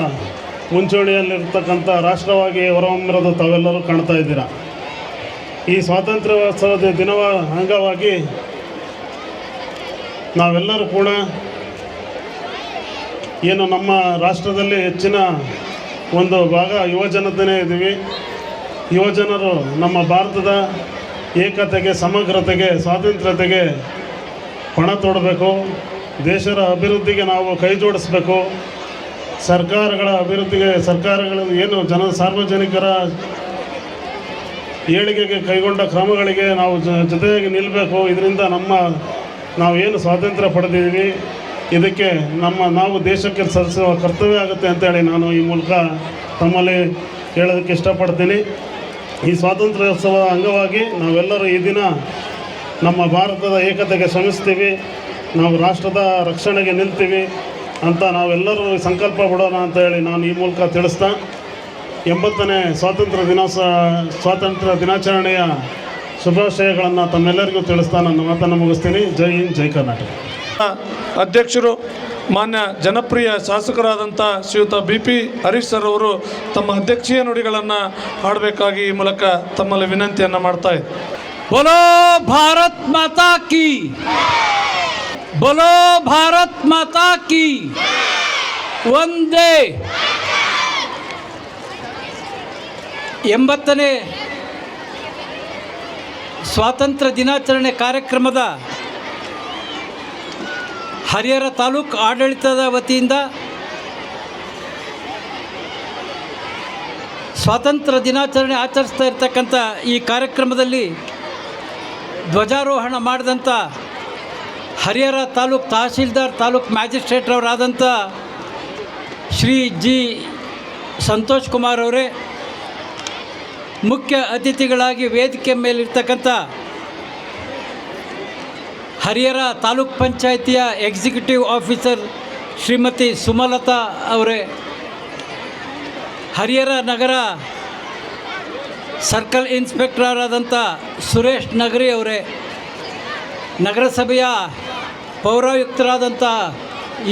ಮುಂಚೂಣಿಯಲ್ಲಿರ್ತಕ್ಕಂಥ ರಾಷ್ಟ್ರವಾಗಿ ಹೊರಹೊಮ್ಮಿರೋದು ತಾವೆಲ್ಲರೂ ಕಾಣ್ತಾ ಇದ್ದೀರಾ. ಈ ಸ್ವಾತಂತ್ರ್ಯೋತ್ಸವದ ದಿನದ ಅಂಗವಾಗಿ ನಾವೆಲ್ಲರೂ ಕೂಡ ಏನು ನಮ್ಮ ರಾಷ್ಟ್ರದಲ್ಲಿ ಹೆಚ್ಚಿನ ಒಂದು ಭಾಗ ಯುವಜನತೆಯೇ ಇದ್ದೀವಿ. ಯುವಜನರು ನಮ್ಮ ಭಾರತದ ಏಕತೆಗೆ, ಸಮಗ್ರತೆಗೆ, ಸ್ವಾತಂತ್ರ್ಯತೆಗೆ ಪಣ ತೊಡಬೇಕು. ದೇಶದ ಅಭಿವೃದ್ಧಿಗೆ ನಾವು ಕೈ ಜೋಡಿಸಬೇಕು. ಸರ್ಕಾರಗಳ ಅಭಿವೃದ್ಧಿಗೆ ಸರ್ಕಾರಗಳು ಏನು ಸಾರ್ವಜನಿಕರ ಏಳಿಗೆಗೆ ಕೈಗೊಂಡ ಕ್ರಮಗಳಿಗೆ ನಾವು ಜೊತೆಯಾಗಿ ನಿಲ್ಲಬೇಕು. ಇದರಿಂದ ನಾವು ಏನು ಸ್ವಾತಂತ್ರ್ಯ ಪಡೆದಿದ್ದೀವಿ ಇದಕ್ಕೆ ನಾವು ದೇಶಕ್ಕೆ ಸಲ್ಲಿಸುವ ಕರ್ತವ್ಯ ಆಗುತ್ತೆ ಅಂತೇಳಿ ನಾನು ಈ ಮೂಲಕ ತಮ್ಮಲ್ಲಿ ಹೇಳೋದಕ್ಕೆ ಇಷ್ಟಪಡ್ತೀನಿ. ಈ ಸ್ವಾತಂತ್ರ್ಯೋತ್ಸವದ ಅಂಗವಾಗಿ ನಾವೆಲ್ಲರೂ ಈ ದಿನ ನಮ್ಮ ಭಾರತದ ಏಕತೆಗೆ ಶ್ರಮಿಸ್ತೀವಿ, ನಾವು ರಾಷ್ಟ್ರದ ರಕ್ಷಣೆಗೆ ನಿಲ್ತೀವಿ ಅಂತ ನಾವೆಲ್ಲರೂ ಸಂಕಲ್ಪ ಬಿಡೋಣ ಅಂತ ಹೇಳಿ ನಾನು ಈ ಮೂಲಕ ತಿಳಿಸ್ತಾ 80ನೇ ಸ್ವಾತಂತ್ರ್ಯ ದಿನಾಚರಣೆಯ ಶುಭಾಶಯಗಳನ್ನು ತಮ್ಮೆಲ್ಲರಿಗೂ ತಿಳಿಸ್ತಾ ನನ್ನ ಮಾತನ್ನು ಮುಗಿಸ್ತೀನಿ. ಜೈ ಹಿಂದ್, ಜೈ ಕರ್ನಾಟಕ. ಅಧ್ಯಕ್ಷರು ಮಾನ್ಯ ಜನಪ್ರಿಯ ಶಾಸಕರಾದಂಥ ಶ್ರೀಯುತ BP ಹರೀಶ್ ಸರ್ ಅವರು ತಮ್ಮ ಅಧ್ಯಕ್ಷೀಯ ನುಡಿಗಳನ್ನು ಹಾಡಬೇಕಾಗಿ ಈ ಮೂಲಕ ತಮ್ಮಲ್ಲಿ ವಿನಂತಿಯನ್ನು ಮಾಡ್ತಾ ಇದ್ದಾರೆ. बोलो भारत माता की, बोलो भारत माता की, ವಂದೇ. 80ನೇ ಸ್ವಾತಂತ್ರ್ಯ ದಿನಾಚರಣೆ ಕಾರ್ಯಕ್ರಮದ ಹರಿಹರ ತಾಲೂಕು ಆಡಳಿತದ ವತಿಯಿಂದ ಸ್ವಾತಂತ್ರ್ಯ ದಿನಾಚರಣೆ ಆಚರಿಸ್ತಾ ಇರ್ತಕ್ಕಂಥ ಈ ಕಾರ್ಯಕ್ರಮದಲ್ಲಿ ಧ್ವಜಾರೋಹಣ ಮಾಡಿದಂಥ ಹರಿಹರ ತಾಲೂಕು ತಹಶೀಲ್ದಾರ್ ತಾಲೂಕು ಮ್ಯಾಜಿಸ್ಟ್ರೇಟ್ರವರಾದಂಥ ಶ್ರೀ ಜಿ ಸಂತೋಷ್ ಕುಮಾರ್ ಅವರೇ, ಮುಖ್ಯ ಅತಿಥಿಗಳಾಗಿ ವೇದಿಕೆ ಮೇಲಿರ್ತಕ್ಕಂಥ ಹರಿಹರ ತಾಲೂಕ್ ಪಂಚಾಯಿತಿಯ ಎಕ್ಸಿಕ್ಯೂಟಿವ್ ಆಫೀಸರ್ ಶ್ರೀಮತಿ ಸುಮಲತಾ ಅವರೇ, ಹರಿಹರ ನಗರ ಸರ್ಕಲ್ ಇನ್ಸ್ಪೆಕ್ಟರಾದಂಥ ಸುರೇಶ್ ನಗರಿ ಅವರೇ, ನಗರಸಭೆಯ ಪೌರಾಯುಕ್ತರಾದಂಥ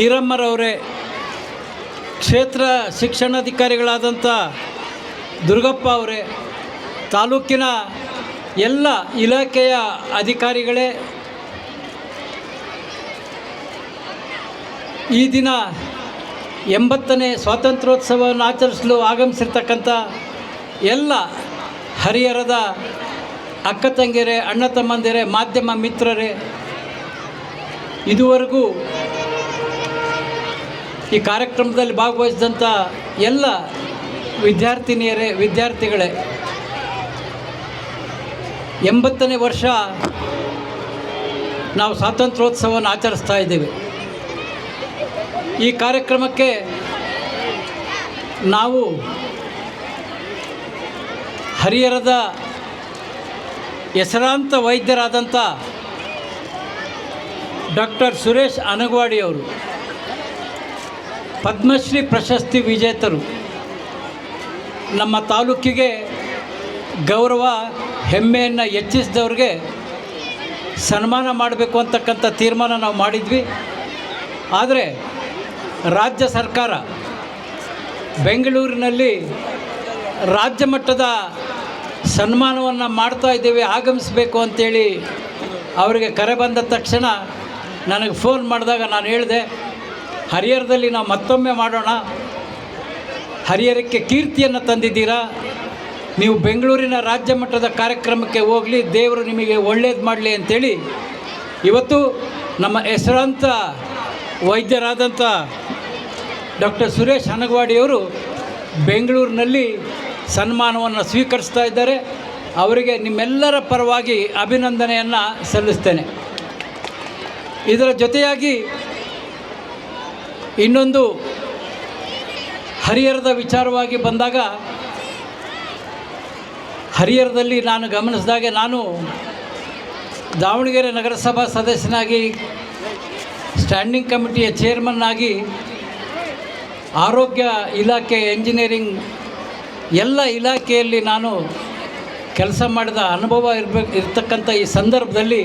ಈರಮ್ಮರವರೇ, ಕ್ಷೇತ್ರ ಶಿಕ್ಷಣಾಧಿಕಾರಿಗಳಾದಂಥ ದುರ್ಗಪ್ಪ ಅವರೇ, ತಾಲೂಕಿನ ಎಲ್ಲ ಇಲಾಖೆಯ ಅಧಿಕಾರಿಗಳೇ, ಈ ದಿನ 80ನೇ ಸ್ವಾತಂತ್ರ್ಯೋತ್ಸವವನ್ನು ಆಚರಿಸಲು ಆಗಮಿಸಿರ್ತಕ್ಕಂಥ ಎಲ್ಲ ಹರಿಹರದ ಅಕ್ಕ ತಂಗಿಯರೇ, ಅಣ್ಣ ತಮ್ಮಂದಿರೇ, ಮಾಧ್ಯಮ ಮಿತ್ರರೇ, ಇದುವರೆಗೂ ಈ ಕಾರ್ಯಕ್ರಮದಲ್ಲಿ ಭಾಗವಹಿಸಿದಂಥ ಎಲ್ಲ ವಿದ್ಯಾರ್ಥಿನಿಯರೇ, ವಿದ್ಯಾರ್ಥಿಗಳೇ, 80ನೇ ವರ್ಷ ನಾವು ಸ್ವಾತಂತ್ರ್ಯೋತ್ಸವವನ್ನು ಆಚರಿಸ್ತಾ ಇದ್ದೇವೆ. ಈ ಕಾರ್ಯಕ್ರಮಕ್ಕೆ ನಾವು ಹರಿಹರದ ಹೆಸರಾಂತ ವೈದ್ಯರಾದಂಥ ಡಾಕ್ಟರ್ ಸುರೇಶ್ ಅನಗವಾಡಿ ಅವರು, ಪದ್ಮಶ್ರೀ ಪ್ರಶಸ್ತಿ ವಿಜೇತರು, ನಮ್ಮ ತಾಲೂಕಿಗೆ ಗೌರವ ಹೆಮ್ಮೆಯನ್ನು ಹೆಚ್ಚಿಸಿದವ್ರಿಗೆ ಸನ್ಮಾನ ಮಾಡಬೇಕು ಅಂತಕ್ಕಂಥ ತೀರ್ಮಾನ ನಾವು ಮಾಡಿದ್ವಿ. ಆದರೆ ರಾಜ್ಯ ಸರ್ಕಾರ ಬೆಂಗಳೂರಿನಲ್ಲಿ ರಾಜ್ಯ ಮಟ್ಟದ ಸನ್ಮಾನವನ್ನು ಮಾಡ್ತಾ ಇದ್ದೇವೆ, ಆಗಮಿಸಬೇಕು ಅಂತೇಳಿ ಅವರಿಗೆ ಕರೆ ಬಂದ ತಕ್ಷಣ ನನಗೆ ಫೋನ್ ಮಾಡಿದಾಗ ನಾನು ಹೇಳಿದೆ, ಹರಿಹರದಲ್ಲಿ ನಾವು ಮತ್ತೊಮ್ಮೆ ಮಾಡೋಣ, ಹರಿಹರಕ್ಕೆ ಕೀರ್ತಿಯನ್ನು ತಂದಿದ್ದೀರಾ, ನೀವು ಬೆಂಗಳೂರಿನ ರಾಜ್ಯ ಮಟ್ಟದ ಕಾರ್ಯಕ್ರಮಕ್ಕೆ ಹೋಗಲಿ, ದೇವರು ನಿಮಗೆ ಒಳ್ಳೇದು ಮಾಡಲಿ ಅಂಥೇಳಿ ಇವತ್ತು ನಮ್ಮ ಹೆಸರಾಂತ ವೈದ್ಯರಾದಂಥ ಡಾಕ್ಟರ್ ಸುರೇಶ್ ಅನಗವಾಡಿಯವರು ಬೆಂಗಳೂರಿನಲ್ಲಿ ಸನ್ಮಾನವನ್ನು ಸ್ವೀಕರಿಸ್ತಾ ಇದ್ದಾರೆ. ಅವರಿಗೆ ನಿಮ್ಮೆಲ್ಲರ ಪರವಾಗಿ ಅಭಿನಂದನೆಯನ್ನು ಸಲ್ಲಿಸ್ತೇನೆ. ಇದರ ಜೊತೆಯಾಗಿ ಇನ್ನೊಂದು ಹರಿಹರದ ವಿಚಾರವಾಗಿ ಬಂದಾಗ, ಹರಿಹರದಲ್ಲಿ ನಾನು ಗಮನಿಸಿದಾಗೆ, ನಾನು ದಾವಣಗೆರೆ ನಗರಸಭಾ ಸದಸ್ಯನಾಗಿ, ಸ್ಟ್ಯಾಂಡಿಂಗ್ ಕಮಿಟಿಯ ಚೇರ್ಮನ್ ಆಗಿ, ಆರೋಗ್ಯ ಇಲಾಖೆ, ಎಂಜಿನಿಯರಿಂಗ್ ಎಲ್ಲ ಇಲಾಖೆಯಲ್ಲಿ ನಾನು ಕೆಲಸ ಮಾಡಿದ ಅನುಭವ ಇರ್ತಕ್ಕಂಥ ಈ ಸಂದರ್ಭದಲ್ಲಿ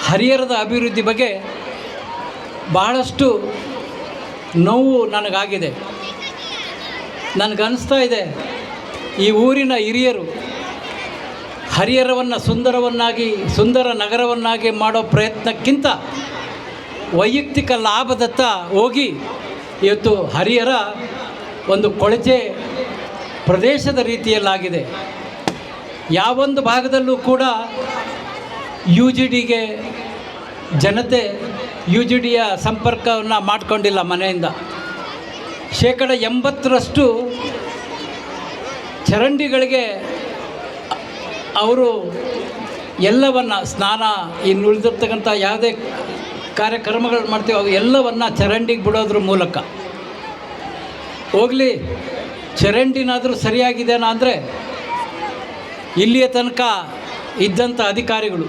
ಹರಿಹರದ ಅಭಿವೃದ್ಧಿ ಬಗ್ಗೆ ಬಹಳಷ್ಟು ನೋವು ನನಗಾಗಿದೆ. ನನಗನ್ನಿಸ್ತಾ ಇದೆ, ಈ ಊರಿನ ಹಿರಿಯರು ಹರಿಹರವನ್ನು ಸುಂದರ ನಗರವನ್ನಾಗಿ ಮಾಡೋ ಪ್ರಯತ್ನಕ್ಕಿಂತ ವೈಯಕ್ತಿಕ ಲಾಭದತ್ತ ಹೋಗಿ ಇವತ್ತು ಹರಿಹರ ಒಂದು ಕೊಳಚೆ ಪ್ರದೇಶದ ರೀತಿಯಲ್ಲಾಗಿದೆ. ಯಾವೊಂದು ಭಾಗದಲ್ಲೂ ಕೂಡ UGDಗೆ ಜನತೆ UGDಯ ಸಂಪರ್ಕವನ್ನು ಮಾಡಿಕೊಂಡಿಲ್ಲ ಮನೆಯಿಂದ. 80% ಚರಂಡಿಗಳಿಗೆ ಅವರು ಎಲ್ಲವನ್ನು ಸ್ನಾನ ಇನ್ನು ಉಳಿದಿರ್ತಕ್ಕಂಥ ಯಾವುದೇ ಕಾರ್ಯಕ್ರಮಗಳು ಮಾಡ್ತೀವಿ ಅವು ಎಲ್ಲವನ್ನು ಚರಂಡಿಗೆ ಬಿಡೋದ್ರ ಮೂಲಕ ಹೋಗಲಿ. ಚರಂಡಿನಾದರೂ ಸರಿಯಾಗಿದೆನಾ ಅಂದರೆ ಇಲ್ಲಿಯ ತನಕ ಇದ್ದಂಥ ಅಧಿಕಾರಿಗಳು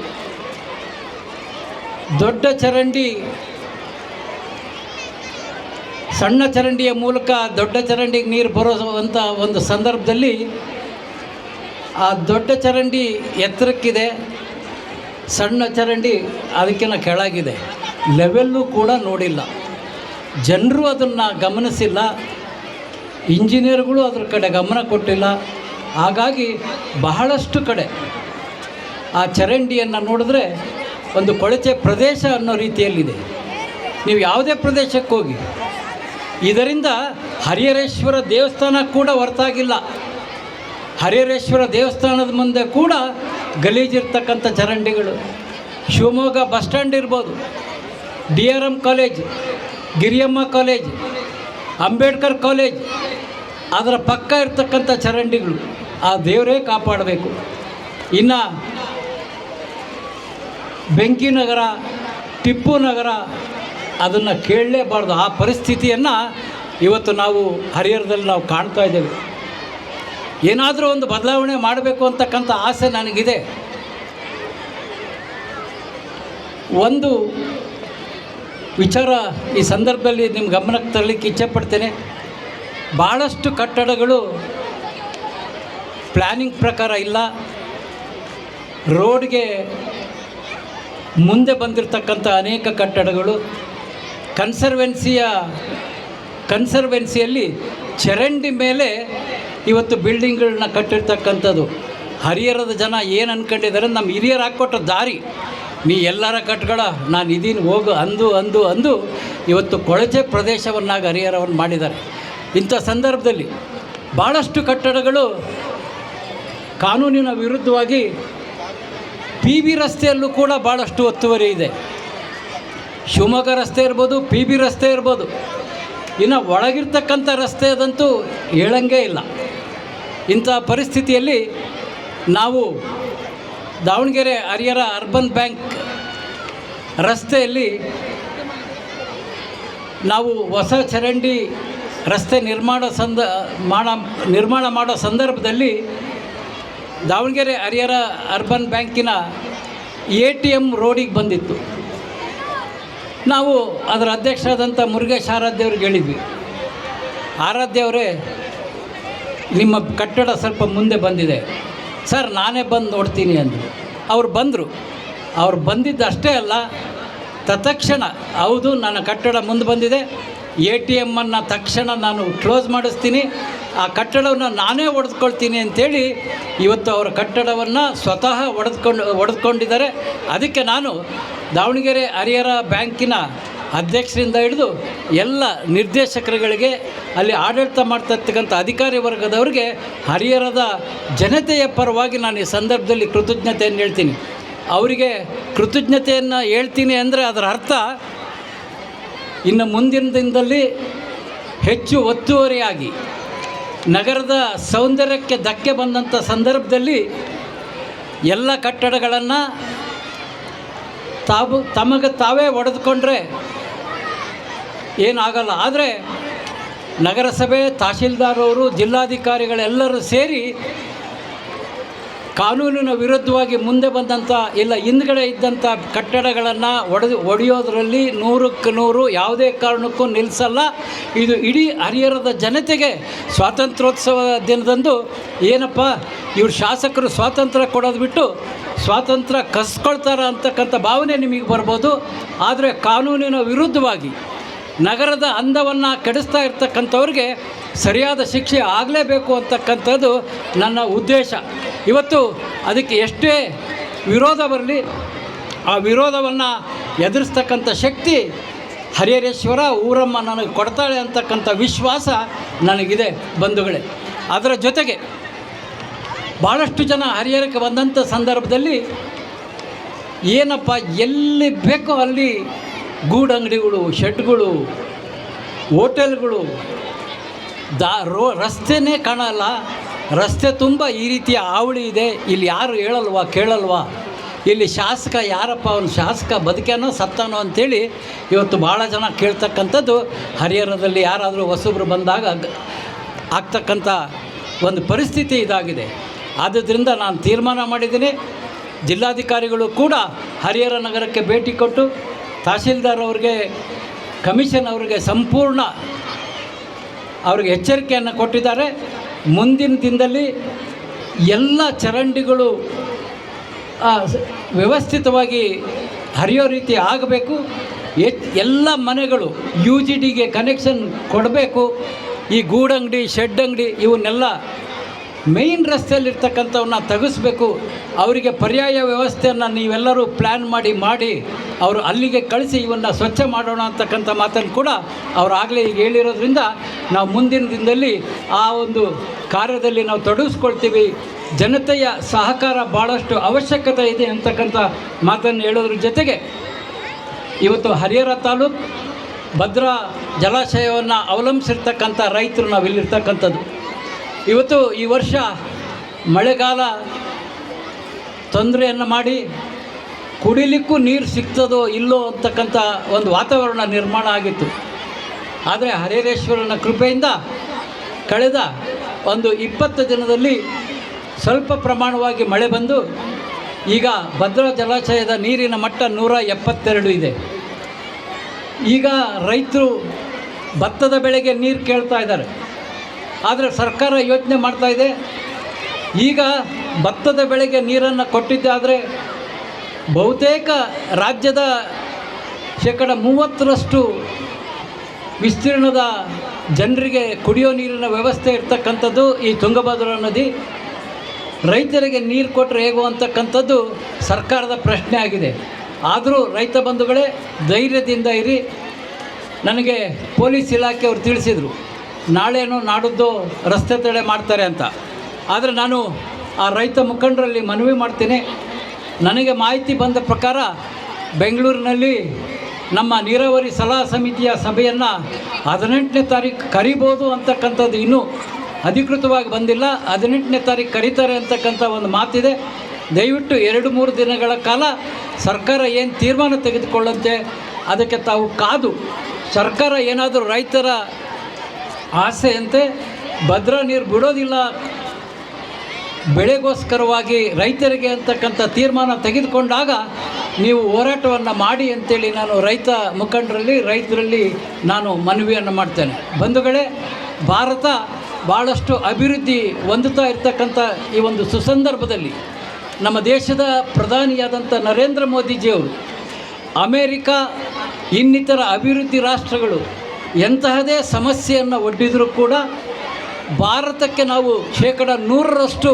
ದೊಡ್ಡ ಚರಂಡಿ ಸಣ್ಣ ಚರಂಡಿಯ ಮೂಲಕ ದೊಡ್ಡ ಚರಂಡಿಗೆ ನೀರು ಬರೋವಂಥ ಒಂದು ಸಂದರ್ಭದಲ್ಲಿ ಆ ದೊಡ್ಡ ಚರಂಡಿ ಎತ್ತರಕ್ಕಿದೆ, ಸಣ್ಣ ಚರಂಡಿ ಅದಕ್ಕಿಂತ ಕೆಳಗಿದೆ, ಲೆವೆಲ್ಲು ಕೂಡ ನೋಡಿಲ್ಲ. ಜನರು ಅದನ್ನು ಗಮನಿಸಿಲ್ಲ, ಇಂಜಿನಿಯರ್ಗಳು ಅದ್ರ ಕಡೆ ಗಮನ ಕೊಟ್ಟಿಲ್ಲ. ಹಾಗಾಗಿ ಬಹಳಷ್ಟು ಕಡೆ ಆ ಚರಂಡಿಯನ್ನು ನೋಡಿದ್ರೆ ಒಂದು ಕೊಳಚೆ ಪ್ರದೇಶ ಅನ್ನೋ ರೀತಿಯಲ್ಲಿದೆ. ನೀವು ಯಾವುದೇ ಪ್ರದೇಶಕ್ಕೆ ಹೋಗಿ, ಇದರಿಂದ ಹರಿಹರೇಶ್ವರ ದೇವಸ್ಥಾನ ಕೂಡ ಹೊರತಾಗಿಲ್ಲ. ಹರಿಹರೇಶ್ವರ ದೇವಸ್ಥಾನದ ಮುಂದೆ ಕೂಡ ಗಲೀಜಿರ್ತಕ್ಕಂಥ ಚರಂಡಿಗಳು. ಶಿವಮೊಗ್ಗ ಬಸ್ ಸ್ಟ್ಯಾಂಡ್ ಇರ್ಬೋದು, DRM college, Giriyamma college, Ambedkar college, ಅದರ ಪಕ್ಕ ಇರ್ತಕ್ಕಂಥ ಚರಂಡಿಗಳು ಆ ದೇವರೇ ಕಾಪಾಡಬೇಕು. ಇನ್ನು ಬೆಂಕಿ ನಗರ, ಟಿಪ್ಪು ನಗರ ಅದನ್ನು ಕೇಳಲೇಬಾರ್ದು. ಆ ಪರಿಸ್ಥಿತಿಯನ್ನು ಇವತ್ತು ನಾವು ಹರಿಹರದಲ್ಲಿ ನಾವು ಕಾಣ್ತಾ ಇದ್ದೇವೆ. ಏನಾದರೂ ಒಂದು ಬದಲಾವಣೆ ಮಾಡಬೇಕು ಅಂತಕ್ಕಂಥ ಆಸೆ ನನಗಿದೆ. ಒಂದು ವಿಚಾರ ಈ ಸಂದರ್ಭದಲ್ಲಿ ನಿಮ್ಮ ಗಮನಕ್ಕೆ ತರಲಿಕ್ಕೆ ಇಚ್ಛೆಪಡ್ತೇನೆ. ಭಾಳಷ್ಟು ಕಟ್ಟಡಗಳು ಪ್ಲ್ಯಾನಿಂಗ್ ಪ್ರಕಾರ ಇಲ್ಲ. ರೋಡ್ಗೆ ಮುಂದೆ ಬಂದಿರತಕ್ಕಂಥ ಅನೇಕ ಕಟ್ಟಡಗಳು ಕನ್ಸರ್ವೆನ್ಸಿಯಲ್ಲಿ ಚರಂಡಿ ಮೇಲೆ ಇವತ್ತು ಬಿಲ್ಡಿಂಗ್ಗಳನ್ನ ಕಟ್ಟಿರ್ತಕ್ಕಂಥದ್ದು. ಹರಿಹರದ ಜನ ಏನು ಅಂದ್ಕೊಂಡಿದ್ದಾರೆ, ನಮ್ಮ ಹಿರಿಯರು ಹಾಕ್ಕೊಟ್ಟ ದಾರಿ, ನೀ ಎಲ್ಲರ ಕಟ್ಗಳ ನಾನು ಇದೀನಿ ಹೋಗು ಅಂದು ಇವತ್ತು ಕೊಳಚೆ ಪ್ರದೇಶವನ್ನಾಗಿ ಹರಿಹರವನ್ನು ಮಾಡಿದ್ದಾರೆ. ಇಂಥ ಸಂದರ್ಭದಲ್ಲಿ ಭಾಳಷ್ಟು ಕಟ್ಟಡಗಳು ಕಾನೂನಿನ ವಿರುದ್ಧವಾಗಿ PB ರಸ್ತೆಯಲ್ಲೂ ಕೂಡ ಭಾಳಷ್ಟು ಒತ್ತುವರಿ ಇದೆ. ಶಿವಮೊಗ್ಗ ರಸ್ತೆ ಇರ್ಬೋದು, PB ರಸ್ತೆ ಇರ್ಬೋದು. ಇನ್ನು ಒಳಗಿರ್ತಕ್ಕಂಥ ರಸ್ತೆಯದಂತೂ ಹೇಳಂಗೇ ಇಲ್ಲ. ಇಂಥ ಪರಿಸ್ಥಿತಿಯಲ್ಲಿ ನಾವು ದಾವಣಗೆರೆ ಹರಿಹರ ಅರ್ಬನ್ ಬ್ಯಾಂಕ್ ರಸ್ತೆಯಲ್ಲಿ ನಾವು ಹೊಸ ಚರಂಡಿ ರಸ್ತೆ ನಿರ್ಮಾಣ ಮಾಡೋ ಸಂದರ್ಭದಲ್ಲಿ ದಾವಣಗೆರೆ ಹರಿಹರ ಅರ್ಬನ್ ಬ್ಯಾಂಕಿನ ATM ರೋಡಿಗೆ ಬಂದಿತ್ತು. ನಾವು ಅದರ ಅಧ್ಯಕ್ಷರಾದಂಥ ಮುರುಗೇಶ್ ಆರಾಧ್ಯ ಹೇಳಿದ್ವಿ, ಆರಾಧ್ಯವರೇ ನಿಮ್ಮ ಕಟ್ಟಡ ಸ್ವಲ್ಪ ಮುಂದೆ ಬಂದಿದೆ ಸರ್, ನಾನೇ ಬಂದು ನೋಡ್ತೀನಿ ಅಂದರು. ಅವ್ರು ಬಂದರು. ಅವ್ರು ಬಂದಿದ್ದು ಅಷ್ಟೇ ಅಲ್ಲ, ತತ್ಕ್ಷಣ ಹೌದು ನನ್ನ ಕಟ್ಟಡ ಮುಂದೆ ಬಂದಿದೆ, ATM ತಕ್ಷಣ ನಾನು ಕ್ಲೋಸ್ ಮಾಡಿಸ್ತೀನಿ, ಆ ಕಟ್ಟಡವನ್ನು ನಾನೇ ಒಡೆದುಕೊಳ್ತೀನಿ ಅಂಥೇಳಿ ಇವತ್ತು ಅವರ ಕಟ್ಟಡವನ್ನು ಸ್ವತಃ ಒಡೆದುಕೊಂಡಿದ್ದಾರೆ. ಅದಕ್ಕೆ ನಾನು ದಾವಣಗೆರೆ ಹರಿಹರ ಬ್ಯಾಂಕಿನ ಅಧ್ಯಕ್ಷರಿಂದ ಹಿಡಿದು ಎಲ್ಲ ನಿರ್ದೇಶಕರುಗಳಿಗೆ, ಅಲ್ಲಿ ಆಡಳಿತ ಮಾಡ್ತಿರ್ತಕ್ಕಂಥ ಅಧಿಕಾರಿ ವರ್ಗದವರಿಗೆ, ಹರಿಹರದ ಜನತೆಯ ಪರವಾಗಿ ನಾನು ಈ ಸಂದರ್ಭದಲ್ಲಿ ಕೃತಜ್ಞತೆಯನ್ನು ಹೇಳ್ತೀನಿ. ಅವರಿಗೆ ಕೃತಜ್ಞತೆಯನ್ನು ಹೇಳ್ತೀನಿ ಅಂದರೆ ಅದರ ಅರ್ಥ ಇನ್ನು ಮುಂದಿನ ದಿನದಲ್ಲಿ ಹೆಚ್ಚು ಒತ್ತುವರಿಯಾಗಿ ನಗರದ ಸೌಂದರ್ಯಕ್ಕೆ ಧಕ್ಕೆ ಬಂದಂಥ ಸಂದರ್ಭದಲ್ಲಿ ಎಲ್ಲ ಕಟ್ಟಡಗಳನ್ನು ತಮಗೆ ತಾವೇ ಒಡೆದುಕೊಂಡ್ರೆ ಏನಾಗಲ್ಲ. ಆದರೆ ನಗರಸಭೆ, ತಹಶೀಲ್ದಾರ್ ಅವರು, ಜಿಲ್ಲಾಧಿಕಾರಿಗಳೆಲ್ಲರೂ ಸೇರಿ ಕಾನೂನಿನ ವಿರುದ್ಧವಾಗಿ ಮುಂದೆ ಬಂದಂಥ ಇಲ್ಲ ಹಿಂದ್ಗಡೆ ಇದ್ದಂಥ ಕಟ್ಟಡಗಳನ್ನು ಒಡೆಯೋದರಲ್ಲಿ 100ಕ್ಕೆ 100 ಯಾವುದೇ ಕಾರಣಕ್ಕೂ ನಿಲ್ಲಿಸಲ್ಲ. ಇದು ಇಡೀ ಹರಿಹರದ ಜನತೆಗೆ ಸ್ವಾತಂತ್ರ್ಯೋತ್ಸವ ದಿನದಂದು ಏನಪ್ಪ ಇವ್ರು ಶಾಸಕರು ಸ್ವಾತಂತ್ರ್ಯ ಕೊಡೋದು ಬಿಟ್ಟು ಸ್ವಾತಂತ್ರ್ಯ ಕಸ್ಕೊಳ್ತಾರ ಅಂತಕ್ಕಂಥ ಭಾವನೆ ನಿಮಗೆ ಬರ್ಬೋದು. ಆದರೆ ಕಾನೂನಿನ ವಿರುದ್ಧವಾಗಿ ನಗರದ ಅಂದವನ್ನು ಕೆಡಿಸ್ತಾ ಇರ್ತಕ್ಕಂಥವ್ರಿಗೆ ಸರಿಯಾದ ಶಿಕ್ಷೆ ಆಗಲೇಬೇಕು ಅಂತಕ್ಕಂಥದ್ದು ನನ್ನ ಉದ್ದೇಶ. ಇವತ್ತು ಅದಕ್ಕೆ ಎಷ್ಟೇ ವಿರೋಧ ಬರಲಿ, ಆ ವಿರೋಧವನ್ನು ಎದುರಿಸ್ತಕ್ಕಂಥ ಶಕ್ತಿ ಹರಿಹರೇಶ್ವರ ಊರಮ್ಮ ನನಗೆ ಕೊಡ್ತಾಳೆ ಅಂತಕ್ಕಂಥ ವಿಶ್ವಾಸ ನನಗಿದೆ ಬಂಧುಗಳೇ. ಅದರ ಜೊತೆಗೆ ಭಾಳಷ್ಟು ಜನ ಹರಿಹರಕ್ಕೆ ಬಂದಂಥ ಸಂದರ್ಭದಲ್ಲಿ ಏನಪ್ಪ ಎಲ್ಲಿ ಬೇಕೋ ಅಲ್ಲಿ ಗೂಡಂಗಡಿಗಳು, ಶೆಡ್ಗಳು, ಹೋಟೆಲ್ಗಳು ರಸ್ತೆನೇ ಕಾಣಲ್ಲ. ರಸ್ತೆ ತುಂಬ ಈ ರೀತಿಯ ಹಾವಳಿ ಇದೆ. ಇಲ್ಲಿ ಯಾರು ಹೇಳಲ್ವಾ ಕೇಳಲ್ವಾ? ಇಲ್ಲಿ ಶಾಸಕ ಯಾರಪ್ಪ, ಅವನು ಶಾಸಕ ಬದುಕ್ಯಾನೋ ಸತ್ತಾನೋ ಅಂಥೇಳಿ ಇವತ್ತು ಭಾಳ ಜನ ಕೇಳ್ತಕ್ಕಂಥದ್ದು ಹರಿಹರದಲ್ಲಿ ಯಾರಾದರೂ ಹೊಸಬ್ರು ಬಂದಾಗ ಆಗ್ತಕ್ಕಂಥ ಒಂದು ಪರಿಸ್ಥಿತಿ ಇದಾಗಿದೆ. ಆದ್ದರಿಂದ ನಾನು ತೀರ್ಮಾನ ಮಾಡಿದ್ದೀನಿ, ಜಿಲ್ಲಾಧಿಕಾರಿಗಳು ಕೂಡ ಹರಿಹರ ನಗರಕ್ಕೆ ಭೇಟಿ ಕೊಟ್ಟು ತಹಸೀಲ್ದಾರ್ ಅವ್ರಿಗೆ, ಕಮಿಷನ್ ಅವರಿಗೆ ಸಂಪೂರ್ಣ ಅವ್ರಿಗೆ ಎಚ್ಚರಿಕೆಯನ್ನು ಕೊಟ್ಟಿದ್ದಾರೆ. ಮುಂದಿನ ದಿನದಲ್ಲಿ ಎಲ್ಲ ಚರಂಡಿಗಳು ವ್ಯವಸ್ಥಿತವಾಗಿ ಹರಿಯೋ ರೀತಿ ಆಗಬೇಕು. ಎಲ್ಲ ಮನೆಗಳು UGDಗೆ ಕನೆಕ್ಷನ್ ಕೊಡಬೇಕು. ಈ ಗೂಡಂಗಡಿ, ಶೆಡ್ ಅಂಗಡಿ ಇವನ್ನೆಲ್ಲ ಮೇಯ್ನ್ ರಸ್ತೆಯಲ್ಲಿರ್ತಕ್ಕಂಥವನ್ನ ತೆಗೆಸ್ಬೇಕು. ಅವರಿಗೆ ಪರ್ಯಾಯ ವ್ಯವಸ್ಥೆಯನ್ನು ನೀವೆಲ್ಲರೂ ಪ್ಲ್ಯಾನ್ ಮಾಡಿ ಅವರು ಅಲ್ಲಿಗೆ ಕಳಿಸಿ ಇವನ್ನು ಸ್ವಚ್ಛ ಮಾಡೋಣ ಅಂತಕ್ಕಂಥ ಮಾತನ್ನು ಕೂಡ ಅವರು ಆಗಲೇ ಈಗ ಹೇಳಿರೋದ್ರಿಂದ ನಾವು ಮುಂದಿನ ದಿನದಲ್ಲಿ ಆ ಒಂದು ಕಾರ್ಯದಲ್ಲಿ ನಾವು ತೊಡಗಿಸ್ಕೊಳ್ತೀವಿ. ಜನತೆಯ ಸಹಕಾರ ಭಾಳಷ್ಟು ಅವಶ್ಯಕತೆ ಇದೆ ಅಂತಕ್ಕಂಥ ಮಾತನ್ನು ಹೇಳೋದ್ರ ಜೊತೆಗೆ ಇವತ್ತು ಹರಿಹರ ತಾಲೂಕು ಭದ್ರಾ ಜಲಾಶಯವನ್ನು ಅವಲಂಬಿಸಿರ್ತಕ್ಕಂಥ ರೈತರು ನಾವಿಲ್ಲಿರ್ತಕ್ಕಂಥದ್ದು. ಇವತ್ತು ಈ ವರ್ಷ ಮಳೆಗಾಲ ತೊಂದರೆಯನ್ನು ಮಾಡಿ ಕುಡಿಲಿಕ್ಕೂ ನೀರು ಸಿಗ್ತದೋ ಇಲ್ಲೋ ಅಂತಕ್ಕಂಥ ಒಂದು ವಾತಾವರಣ ನಿರ್ಮಾಣ ಆಗಿತ್ತು. ಆದರೆ ಹರಿಹರೇಶ್ವರನ ಕೃಪೆಯಿಂದ ಕಳೆದ ಒಂದು 20 ದಿನದಲ್ಲಿ ಸ್ವಲ್ಪ ಪ್ರಮಾಣವಾಗಿ ಮಳೆ ಬಂದು ಈಗ ಭದ್ರಾ ಜಲಾಶಯದ ನೀರಿನ ಮಟ್ಟ 172 ಇದೆ. ಈಗ ರೈತರು ಭತ್ತದ ಬೆಳೆಗೆ ನೀರು ಕೇಳ್ತಾ ಇದ್ದಾರೆ. ಆದರೆ ಸರ್ಕಾರ ಯೋಚನೆ ಮಾಡ್ತಾ ಇದೆ, ಈಗ ಭತ್ತದ ಬೆಳೆಗೆ ನೀರನ್ನು ಕೊಟ್ಟಿದ್ದಾದರೆ ಬಹುತೇಕ ರಾಜ್ಯದ 30% ವಿಸ್ತೀರ್ಣದ ಜನರಿಗೆ ಕುಡಿಯೋ ನೀರಿನ ವ್ಯವಸ್ಥೆ ಇರ್ತಕ್ಕಂಥದ್ದು ಈ ತುಂಗಭದ್ರಾ ನದಿ. ರೈತರಿಗೆ ನೀರು ಕೊಟ್ಟರೆ ಹೇಗೋ ಅಂತಕ್ಕಂಥದ್ದು ಸರ್ಕಾರದ ಪ್ರಶ್ನೆ ಆಗಿದೆ. ಆದರೂ ರೈತ ಬಂಧುಗಳೇ ಧೈರ್ಯದಿಂದ ಇರಿ. ನನಗೆ ಪೊಲೀಸ್ ಇಲಾಖೆಯವರು ತಿಳಿಸಿದರು, ನಾಳೆನೋ ನಾಡಿದ್ದು ರಸ್ತೆ ತಡೆ ಮಾಡ್ತಾರೆ ಅಂತ. ಆದರೆ ನಾನು ಆ ರೈತ ಮುಖಂಡರಲ್ಲಿ ಮನವಿ ಮಾಡ್ತೀನಿ, ನನಗೆ ಮಾಹಿತಿ ಬಂದ ಪ್ರಕಾರ ಬೆಂಗಳೂರಿನಲ್ಲಿ ನಮ್ಮ ನೀರಾವರಿ ಸಲಹಾ ಸಮಿತಿಯ ಸಭೆಯನ್ನು 18ನೇ ತಾರೀಕು ಕರಿಬೋದು ಅಂತಕ್ಕಂಥದ್ದು ಇನ್ನೂ ಅಧಿಕೃತವಾಗಿ ಬಂದಿಲ್ಲ. 18ನೇ ತಾರೀಕು ಕರೀತಾರೆ ಅಂತಕ್ಕಂಥ ಒಂದು ಮಾತಿದೆ. ದಯವಿಟ್ಟು 2-3 ದಿನಗಳ ಕಾಲ ಸರ್ಕಾರ ಏನು ತೀರ್ಮಾನ ತೆಗೆದುಕೊಳ್ಳುತ್ತೆ ಅದಕ್ಕೆ ತಾವು ಕಾದು, ಸರ್ಕಾರ ಏನಾದರೂ ರೈತರ ಆಸೆಯಂತೆ ಭದ್ರಾ ನೀರು ಬಿಡೋದಿಲ್ಲ, ಬೆಳೆಗೋಸ್ಕರವಾಗಿ ರೈತರಿಗೆ ಅಂತಕ್ಕಂಥ ತೀರ್ಮಾನ ತೆಗೆದುಕೊಂಡಾಗ ನೀವು ಹೋರಾಟವನ್ನು ಮಾಡಿ ಅಂತೇಳಿ ನಾನು ರೈತ ಮುಖಂಡರಲ್ಲಿ, ರೈತರಲ್ಲಿ ನಾನು ಮನವಿಯನ್ನು ಮಾಡ್ತೇನೆ. ಬಂಧುಗಳೇ, ಭಾರತ ಭಾಳಷ್ಟು ಅಭಿವೃದ್ಧಿ ಹೊಂದುತ್ತಾ ಇರ್ತಕ್ಕಂಥ ಈ ಒಂದು ಸುಸಂದರ್ಭದಲ್ಲಿ ನಮ್ಮ ದೇಶದ ಪ್ರಧಾನಿಯಾದಂಥ ನರೇಂದ್ರ ಮೋದಿಜಿಯವರು ಅಮೇರಿಕಾ ಇನ್ನಿತರ ಅಭಿವೃದ್ಧಿ ರಾಷ್ಟ್ರಗಳು ಎಂತಹದೇ ಸಮಸ್ಯೆಯನ್ನು ಒಡ್ಡಿದರೂ ಕೂಡ ಭಾರತಕ್ಕೆ ನಾವು 100%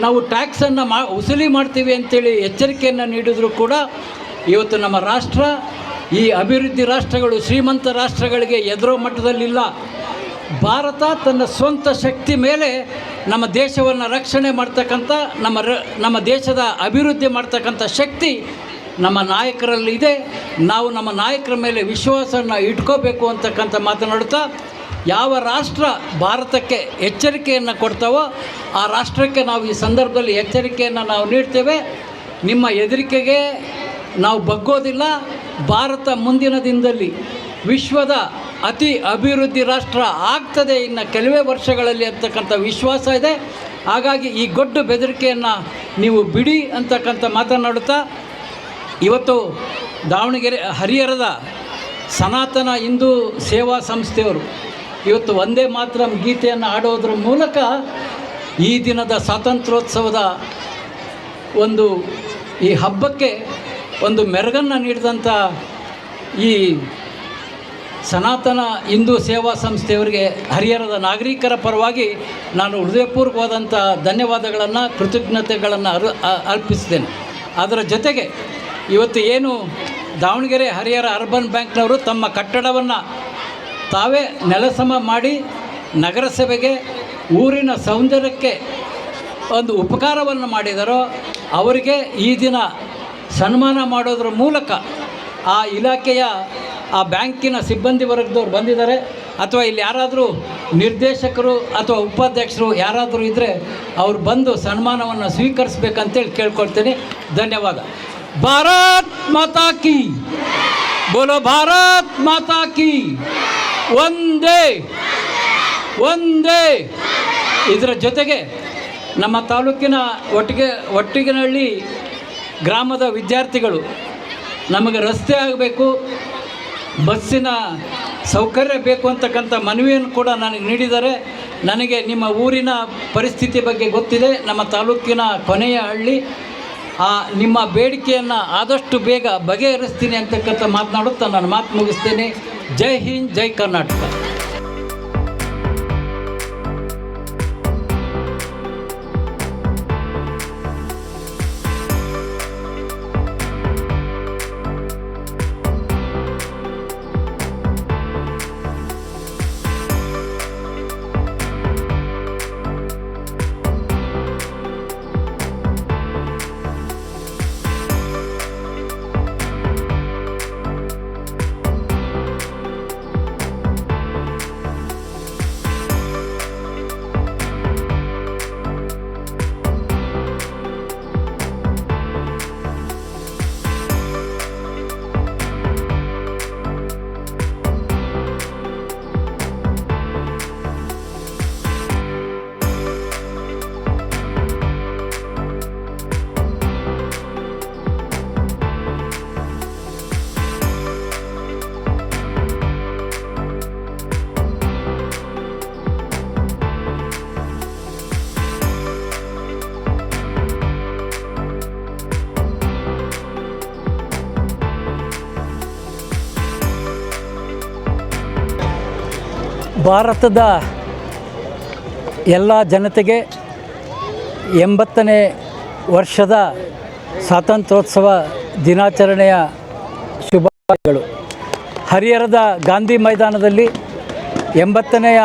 ನಾವು ಟ್ಯಾಕ್ಸನ್ನು ವಸೂಲಿ ಮಾಡ್ತೀವಿ ಅಂತೇಳಿ ಎಚ್ಚರಿಕೆಯನ್ನು ನೀಡಿದರೂ ಕೂಡ ಇವತ್ತು ನಮ್ಮ ರಾಷ್ಟ್ರ ಈ ಅಭಿವೃದ್ಧಿ ರಾಷ್ಟ್ರಗಳು, ಶ್ರೀಮಂತ ರಾಷ್ಟ್ರಗಳಿಗೆ ಎದುರೋ ಮಟ್ಟದಲ್ಲಿಲ್ಲ. ಭಾರತ ತನ್ನ ಸ್ವಂತ ಶಕ್ತಿ ಮೇಲೆ ನಮ್ಮ ದೇಶವನ್ನು ರಕ್ಷಣೆ ಮಾಡ್ತಕ್ಕಂಥ, ನಮ್ಮ ದೇಶದ ಅಭಿವೃದ್ಧಿ ಮಾಡ್ತಕ್ಕಂಥ ಶಕ್ತಿ ನಮ್ಮ ನಾಯಕರಲ್ಲಿದೆ. ನಾವು ನಮ್ಮ ನಾಯಕರ ಮೇಲೆ ವಿಶ್ವಾಸವನ್ನು ಇಟ್ಕೋಬೇಕು ಅಂತಕ್ಕಂಥ ಮಾತನಾಡುತ್ತಾ, ಯಾವ ರಾಷ್ಟ್ರ ಭಾರತಕ್ಕೆ ಎಚ್ಚರಿಕೆಯನ್ನು ಕೊಡ್ತಾವೋ ಆ ರಾಷ್ಟ್ರಕ್ಕೆ ನಾವು ಈ ಸಂದರ್ಭದಲ್ಲಿ ಎಚ್ಚರಿಕೆಯನ್ನು ನಾವು ನೀಡ್ತೇವೆ. ನಿಮ್ಮ ಹೆದರಿಕೆಗೆ ನಾವು ಬಗ್ಗೋದಿಲ್ಲ. ಭಾರತ ಮುಂದಿನ ದಿನದಲ್ಲಿ ವಿಶ್ವದ ಅತಿ ಅಭಿವೃದ್ಧಿ ರಾಷ್ಟ್ರ ಆಗ್ತದೆ ಇನ್ನು ಕೆಲವೇ ವರ್ಷಗಳಲ್ಲಿ ಅಂತಕ್ಕಂಥ ವಿಶ್ವಾಸ ಇದೆ. ಹಾಗಾಗಿ ಈ ಗೊಡ್ಡು ಬೆದರಿಕೆಯನ್ನು ನೀವು ಬಿಡಿ ಅಂತಕ್ಕಂಥ ಮಾತನಾಡುತ್ತಾ, ಇವತ್ತು ದಾವಣಗೆರೆ ಹರಿಹರದ ಸನಾತನ ಹಿಂದೂ ಸೇವಾ ಸಂಸ್ಥೆಯವರು ಇವತ್ತು ವಂದೇ ಮಾತರಂ ಗೀತೆಯನ್ನು ಹಾಡೋದ್ರ ಮೂಲಕ ಈ ದಿನದ ಸ್ವಾತಂತ್ರ್ಯೋತ್ಸವದ ಒಂದು ಈ ಹಬ್ಬಕ್ಕೆ ಒಂದು ಮೆರುಗನ್ನು ನೀಡಿದಂಥ ಈ ಸನಾತನ ಹಿಂದೂ ಸೇವಾ ಸಂಸ್ಥೆಯವರಿಗೆ ಹರಿಹರದ ನಾಗರಿಕರ ಪರವಾಗಿ ನಾನು ಹೃದಯಪೂರ್ವಕವಾದಂಥ ಧನ್ಯವಾದಗಳನ್ನು, ಕೃತಜ್ಞತೆಗಳನ್ನು ಅರ್ಪಿಸಿದ್ದೇನೆ. ಅದರ ಜೊತೆಗೆ ಇವತ್ತು ಏನು ದಾವಣಗೆರೆ ಹರಿಹರ ಅರ್ಬನ್ ಬ್ಯಾಂಕ್ನವರು ತಮ್ಮ ಕಟ್ಟಡವನ್ನು ತಾವೇ ನೆಲಸಮ ಮಾಡಿ ನಗರಸಭೆಗೆ, ಊರಿನ ಸೌಂದರ್ಯಕ್ಕೆ ಒಂದು ಉಪಕಾರವನ್ನು ಮಾಡಿದಾರೋ ಅವರಿಗೆ ಈ ದಿನ ಸನ್ಮಾನ ಮಾಡೋದ್ರ ಮೂಲಕ ಆ ಇಲಾಖೆಯ ಆ ಬ್ಯಾಂಕಿನ ಸಿಬ್ಬಂದಿ ವರ್ಗದವ್ರು ಬಂದಿದ್ದಾರೆ. ಅಥವಾ ಇಲ್ಲಿ ಯಾರಾದರೂ ನಿರ್ದೇಶಕರು ಅಥವಾ ಉಪಾಧ್ಯಕ್ಷರು ಯಾರಾದರೂ ಇದ್ದರೆ ಅವ್ರು ಬಂದು ಸನ್ಮಾನವನ್ನು ಸ್ವೀಕರಿಸ್ಬೇಕಂತೇಳಿ ಕೇಳ್ಕೊಳ್ತೀನಿ. ಧನ್ಯವಾದ. ಭಾರತ್ ಮಾತಾ ಕಿ, ಬೋಲೋ ಭಾರತ್ ಮಾತಾ ಕಿ, ಒಂದೇ ಒಂದೇ. ಇದರ ಜೊತೆಗೆ ನಮ್ಮ ತಾಲೂಕಿನ ಒಟ್ಟಿಗೆನಹಳ್ಳಿ ಗ್ರಾಮದ ವಿದ್ಯಾರ್ಥಿಗಳು ನಮಗೆ ರಸ್ತೆ ಆಗಬೇಕು, ಬಸ್ಸಿನ ಸೌಕರ್ಯ ಬೇಕು ಅಂತಕ್ಕಂಥ ಮನವಿಯನ್ನು ಕೂಡ ನನಗೆ ನೀಡಿದ್ದಾರೆ. ನನಗೆ ನಿಮ್ಮ ಊರಿನ ಪರಿಸ್ಥಿತಿ ಬಗ್ಗೆ ಗೊತ್ತಿದೆ, ನಮ್ಮ ತಾಲೂಕಿನ ಕೊನೆಯ ಹಳ್ಳಿ. ನಿಮ್ಮ ಬೇಡಿಕೆಯನ್ನು ಆದಷ್ಟು ಬೇಗ ಬಗೆಹರಿಸ್ತೀನಿ ಅಂತಕ್ಕಂಥ ಮಾತನಾಡುತ್ತಾ ನಾನು ಮಾತು ಮುಗಿಸ್ತೇನೆ. ಜೈ ಹಿಂದ್, ಜೈ ಕರ್ನಾಟಕ. ಭಾರತದ ಎಲ್ಲ ಜನತೆಗೆ 80ನೇ ವರ್ಷದ ಸ್ವಾತಂತ್ರ್ಯೋತ್ಸವ ದಿನಾಚರಣೆಯ ಶುಭಾಶಯಗಳು. ಹರಿಹರದ ಗಾಂಧಿ ಮೈದಾನದಲ್ಲಿ 80ನೆಯ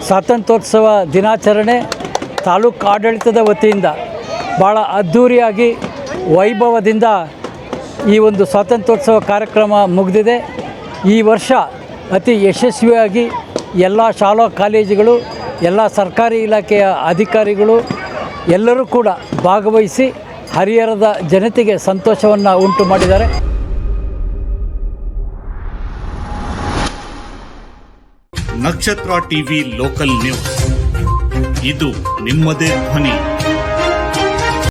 ಸ್ವಾತಂತ್ರ್ಯೋತ್ಸವ ದಿನಾಚರಣೆ ತಾಲೂಕು ಆಡಳಿತದ ವತಿಯಿಂದ ಭಾಳ ಅದ್ಧೂರಿಯಾಗಿ ವೈಭವದಿಂದ ಈ ಒಂದು ಸ್ವಾತಂತ್ರ್ಯೋತ್ಸವ ಕಾರ್ಯಕ್ರಮ ಮುಗಿದಿದೆ. ಈ ವರ್ಷ ಅತಿ ಯಶಸ್ವಿಯಾಗಿ ಎಲ್ಲ ಶಾಲಾ ಕಾಲೇಜುಗಳು, ಎಲ್ಲ ಸರ್ಕಾರಿ ಇಲಾಖೆಯ ಅಧಿಕಾರಿಗಳು ಎಲ್ಲರೂ ಕೂಡ ಭಾಗವಹಿಸಿ ಹರಿಹರದ ಜನತೆಗೆ ಸಂತೋಷವನ್ನು ಉಂಟು ಮಾಡಿದ್ದಾರೆ. ನಕ್ಷತ್ರ ಟಿವಿ ಲೋಕಲ್ ನ್ಯೂಸ್, ಇದು ನಿಮ್ಮದೇ ಧ್ವನಿ.